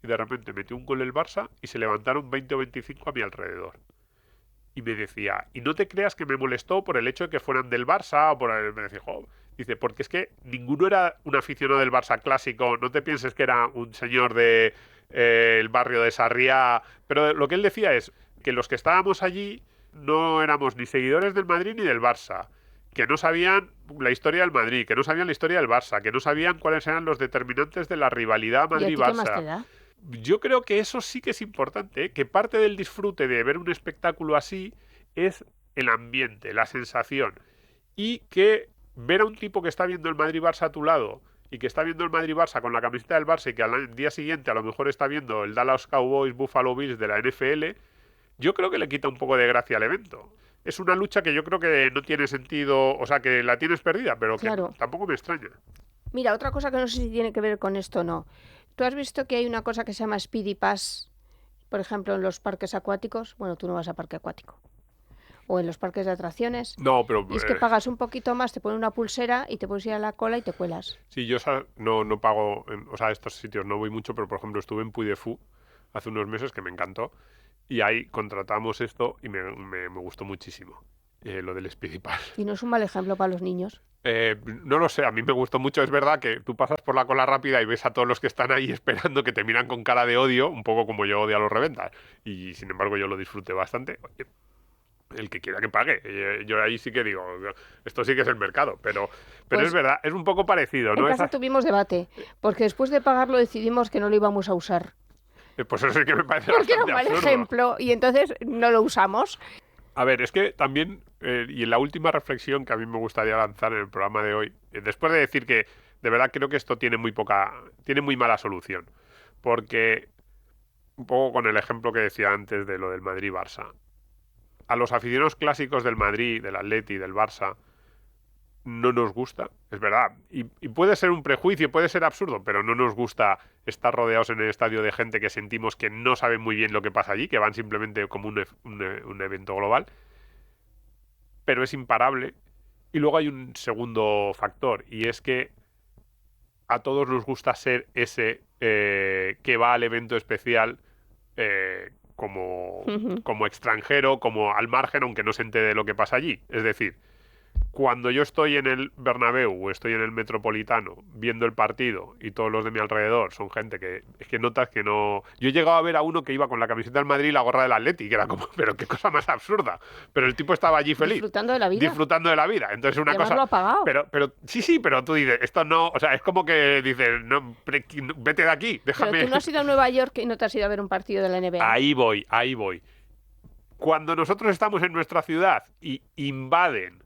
y de repente metió un gol el Barça y se levantaron 20 o 25 a mi alrededor. Y me decía, y no te creas que me molestó por el hecho de que fueran del Barça o por el... Me decía, "Jo", dice, porque es que ninguno era un aficionado del Barça clásico, no te pienses que era un señor de el barrio de Sarriá, pero lo que él decía es que los que estábamos allí no éramos ni seguidores del Madrid ni del Barça, que no sabían la historia del Madrid, que no sabían la historia del Barça, que no sabían cuáles eran los determinantes de la rivalidad ¿Y a ti qué más te Madrid-Barça. da? Yo creo que eso sí que es importante, ¿eh? Que parte del disfrute de ver un espectáculo así es el ambiente, la sensación. Y que ver a un tipo que está viendo el Madrid-Barça a tu lado y que está viendo el Madrid-Barça con la camiseta del Barça y que al día siguiente a lo mejor está viendo el Dallas Cowboys Buffalo Bills de la NFL, yo creo que le quita un poco de gracia al evento. Es una lucha que yo creo que no tiene sentido, o sea, que la tienes perdida, pero que Claro. tampoco me extraña. Mira, otra cosa que no sé si tiene que ver con esto o no. ¿Tú has visto que hay una cosa que se llama Speedy Pass, por ejemplo, en los parques acuáticos? Bueno, tú no vas a parque acuático. O en los parques de atracciones. No, pero Y es que pagas un poquito más, te ponen una pulsera y te puedes ir a la cola y te cuelas. sí, yo no pago, o sea, a estos sitios no voy mucho, pero por ejemplo estuve en Puy de Fou hace unos meses que me encantó y ahí contratamos esto y me gustó muchísimo, lo del Speedy Pass. Y no es un mal ejemplo para los niños. No lo sé, a mí me gustó mucho. Es verdad que tú pasas por la cola rápida y ves a todos los que están ahí esperando que te miran con cara de odio, un poco como yo odio a los reventas. Y sin embargo yo lo disfruté bastante. Oye, el que quiera que pague. Yo ahí sí que digo, esto sí que es el mercado. Pero Pues, es verdad, es un poco parecido, En ¿no? casa tuvimos debate, porque después de pagarlo decidimos que no lo íbamos a usar. Pues eso sí que me parece Porque era un bastante mal absurdo. ejemplo y entonces no lo usamos. A ver, es que también, y en la última reflexión que a mí me gustaría lanzar en el programa de hoy, después de decir que de verdad creo que esto tiene muy mala solución, porque un poco con el ejemplo que decía antes de lo del Madrid-Barça, a los aficionados clásicos del Madrid, del Atleti, del Barça, no nos gusta, es verdad, y puede ser un prejuicio, puede ser absurdo, pero no nos gusta estar rodeados en el estadio de gente que sentimos que no saben muy bien lo que pasa allí, que van simplemente como un evento global, pero es imparable. Y luego hay un segundo factor, y es que a todos nos gusta ser ese que va al evento especial como extranjero, como al margen, aunque no se entere de lo que pasa allí. Es decir, cuando yo estoy en el Bernabéu o estoy en el Metropolitano viendo el partido y todos los de mi alrededor son gente que es que notas que no... Yo he llegado a ver a uno que iba con la camiseta del Madrid y la gorra del Atleti, que era como, pero qué cosa más absurda. Pero el tipo estaba allí feliz. Disfrutando de la vida. Disfrutando de la vida. Entonces una Y además cosa... lo ha pagado. Pero sí, pero tú dices, esto no... O sea, es como que dices, no, vete de aquí, déjame... Pero tú no has ido a Nueva York y no te has ido a ver un partido de la NBA. Ahí voy. Cuando nosotros estamos en nuestra ciudad y invaden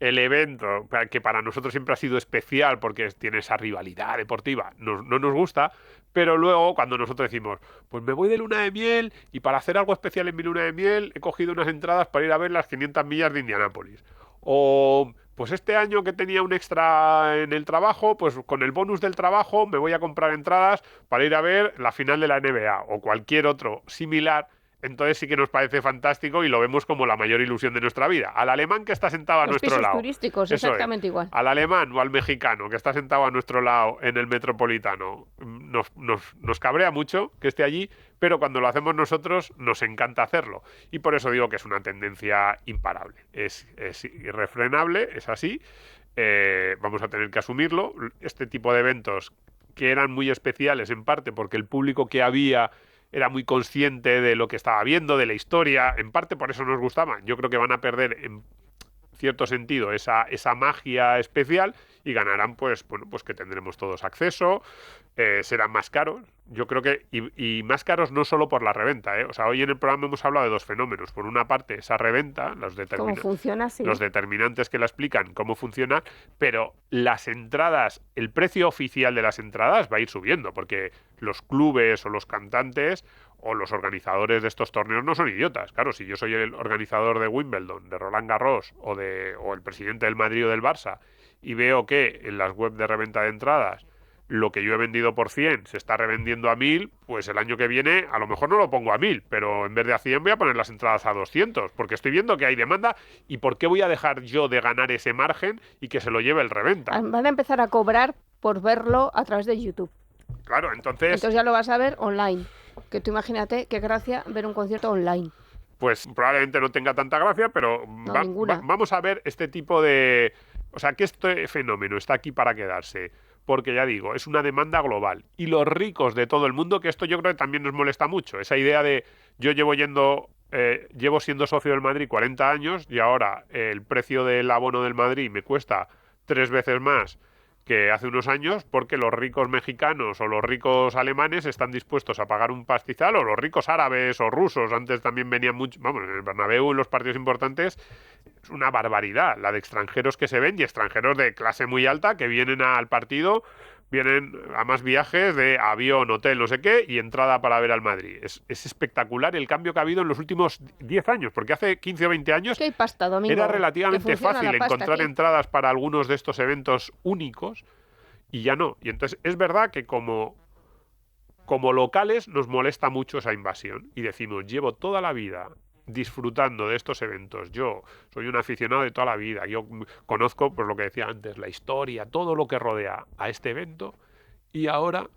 el evento, que para nosotros siempre ha sido especial porque tiene esa rivalidad deportiva, no nos gusta, pero luego cuando nosotros decimos, pues me voy de luna de miel y para hacer algo especial en mi luna de miel he cogido unas entradas para ir a ver las 500 millas de Indianápolis. O pues este año que tenía un extra en el trabajo, pues con el bonus del trabajo me voy a comprar entradas para ir a ver la final de la NBA o cualquier otro similar. Entonces sí que nos parece fantástico y lo vemos como la mayor ilusión de nuestra vida. Al alemán que está sentado a Los nuestro pisos lado. turísticos, Eso es. exactamente igual. Al alemán o al mexicano que está sentado a nuestro lado en el Metropolitano nos cabrea mucho que esté allí, pero cuando lo hacemos nosotros nos encanta hacerlo. Y por eso digo que es una tendencia imparable. Es irrefrenable, es así. Vamos a tener que asumirlo. Este tipo de eventos que eran muy especiales en parte porque el público que había era muy consciente de lo que estaba viendo, de la historia, en parte por eso nos gustaban. Yo creo que van a perder en cierto sentido esa magia especial y ganarán pues que tendremos todos acceso, serán más caros. Yo creo que y más caros no solo por la reventa, o sea, hoy en el programa hemos hablado de dos fenómenos. Por una parte, esa reventa, ¿Cómo funciona? Sí. los determinantes que la explican cómo funciona, pero las entradas, el precio oficial de las entradas va a ir subiendo, porque los clubes o los cantantes o los organizadores de estos torneos no son idiotas. Claro, si yo soy el organizador de Wimbledon, de Roland Garros o el presidente del Madrid o del Barça y veo que en las webs de reventa de entradas lo que yo he vendido por 100 se está revendiendo a 1000, pues el año que viene a lo mejor no lo pongo a 1000, pero en vez de a 100 voy a poner las entradas a 200, porque estoy viendo que hay demanda y ¿por qué voy a dejar yo de ganar ese margen y que se lo lleve el reventa? Van a empezar a cobrar por verlo a través de YouTube. Claro, entonces ya lo vas a ver online. Que tú imagínate qué gracia ver un concierto online. pues probablemente no tenga tanta gracia, pero ninguna. vamos a ver este tipo de... O sea, que este fenómeno está aquí para quedarse, porque ya digo, es una demanda global. Y los ricos de todo el mundo, que esto yo creo que también nos molesta mucho, esa idea de yo llevo siendo socio del Madrid 40 años y ahora el precio del abono del Madrid me cuesta 3 veces más que hace unos años porque los ricos mexicanos o los ricos alemanes están dispuestos a pagar un pastizal, o los ricos árabes o rusos, antes también venían mucho, vamos, en el Bernabéu, en los partidos importantes, es una barbaridad la de extranjeros que se ven, y extranjeros de clase muy alta que vienen al partido, vienen a más viajes de avión, hotel, no sé qué, y entrada para ver al Madrid. Es espectacular el cambio que ha habido en los últimos 10 años, porque hace 15 o 20 años ¿Qué hay pasta, Domingo? era relativamente fácil encontrar aquí entradas para algunos de estos eventos únicos, y ya no. Y entonces es verdad que como locales nos molesta mucho esa invasión, y decimos, llevo toda la vida disfrutando de estos eventos, yo soy un aficionado de toda la vida, yo conozco, pues lo que decía antes, la historia, todo lo que rodea a este evento, y ahora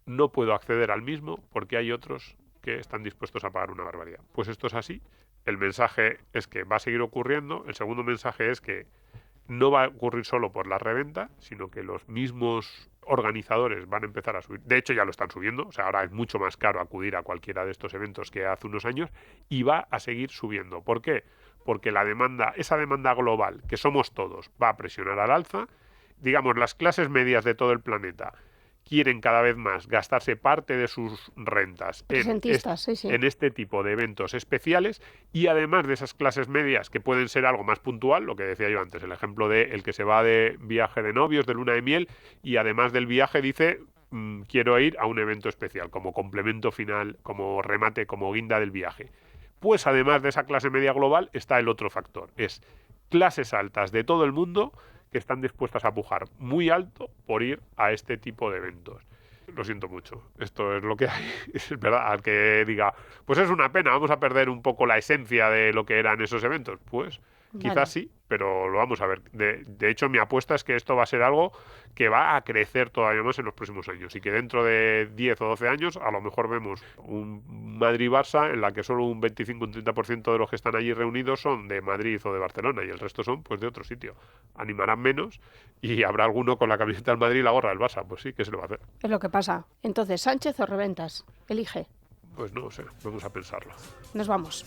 no puedo acceder al mismo porque hay otros que están dispuestos a pagar una barbaridad. Pues esto es así, el mensaje es que va a seguir ocurriendo, el segundo mensaje es que no va a ocurrir solo por la reventa, sino que los mismos organizadores van a empezar a subir. De hecho, ya lo están subiendo. O sea, ahora es mucho más caro acudir a cualquiera de estos eventos que hace unos años, y va a seguir subiendo. ¿Por qué? Porque esa demanda global, que somos todos, va a presionar al alza. Digamos, las clases medias de todo el planeta quieren cada vez más gastarse parte de sus rentas en este tipo de eventos especiales, y además de esas clases medias que pueden ser algo más puntual, lo que decía yo antes, el ejemplo de el que se va de viaje de novios, de luna de miel, y además del viaje dice quiero ir a un evento especial como complemento final, como remate, como guinda del viaje. Pues además de esa clase media global está el otro factor, es clases altas de todo el mundo que están dispuestas a pujar muy alto por ir a este tipo de eventos. Lo siento mucho, esto es lo que hay. Es verdad, al que diga, pues es una pena, vamos a perder un poco la esencia de lo que eran esos eventos, pues quizás sí, pero lo vamos a ver. De hecho, mi apuesta es que esto va a ser algo que va a crecer todavía más en los próximos años, y que dentro de 10 o 12 años a lo mejor vemos un Madrid-Barça en la que solo un 25 o un 30% de los que están allí reunidos son de Madrid o de Barcelona, y el resto son pues de otro sitio. Animarán menos y habrá alguno con la camiseta del Madrid y la gorra del Barça, pues sí, ¿qué se le va a hacer? Es lo que pasa. Entonces, ¿Sánchez o reventas? Elige. Pues no sé, vamos a pensarlo. Nos vamos.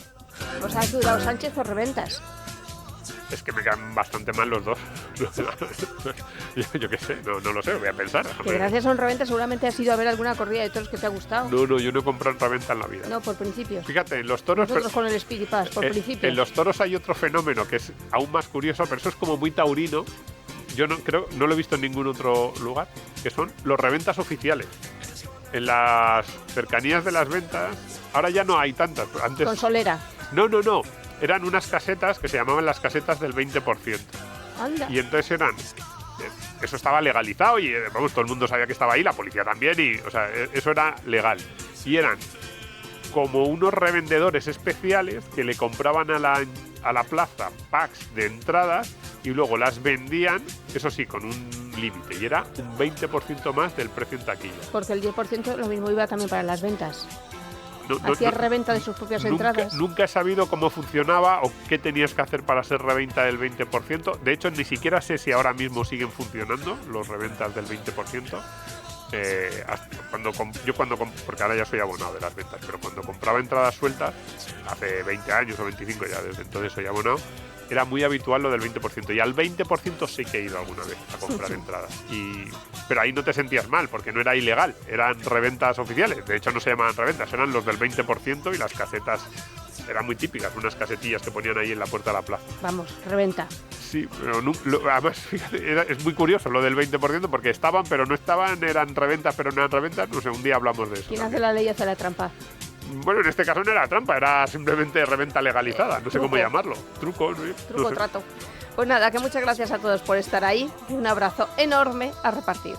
¿Os ha dudado Sánchez o reventas? Es que me quedan bastante mal los dos. Yo qué sé, no lo sé, voy a pensar. Que gracias a un reventa seguramente has ido a ver alguna corrida de toros que te ha gustado. No, yo no he comprado en reventa en la vida. No, por principios. Fíjate, en los toros... Nosotros con el Speedy Pass, por principios. En los toros hay otro fenómeno que es aún más curioso, pero eso es como muy taurino. Yo no lo he visto en ningún otro lugar, que son los reventas oficiales. En las cercanías de las ventas, ahora ya no hay tantas. Antes... Con solera. No. Eran unas casetas que se llamaban las casetas del 20%. Anda. Y entonces eso estaba legalizado, y vamos, todo el mundo sabía que estaba ahí, la policía también, y o sea, eso era legal. Y eran como unos revendedores especiales que le compraban a la plaza packs de entradas y luego las vendían, eso sí, con un límite, y era un 20% más del precio en taquilla. Porque el 10% lo mismo iba también para las ventas. ¿Hacías reventa de sus propias entradas? Nunca he sabido cómo funcionaba o qué tenías que hacer para ser reventa del 20%. De hecho, ni siquiera sé si ahora mismo siguen funcionando los reventas del 20%. Porque ahora ya soy abonado de las ventas, pero cuando compraba entradas sueltas, hace 20 años o 25 ya, desde entonces soy abonado, era muy habitual lo del 20%, y al 20% sí que he ido alguna vez a comprar entradas. Pero ahí no te sentías mal, porque no era ilegal, eran reventas oficiales. De hecho, no se llamaban reventas, eran los del 20%, y las casetas eran muy típicas, unas casetillas que ponían ahí en la puerta de la plaza. Vamos, reventa. Sí, pero además, fíjate, es muy curioso lo del 20%, porque estaban, pero no estaban, eran reventas, pero no eran reventas. No sé, un día hablamos de eso. ¿Quién hace la ley hace la trampa? Bueno, en este caso no era trampa, era simplemente reventa legalizada, no sé cómo llamarlo. Truco, ¿no? Truco, trato. Pues nada, que muchas gracias a todos por estar ahí. Un abrazo enorme a repartir.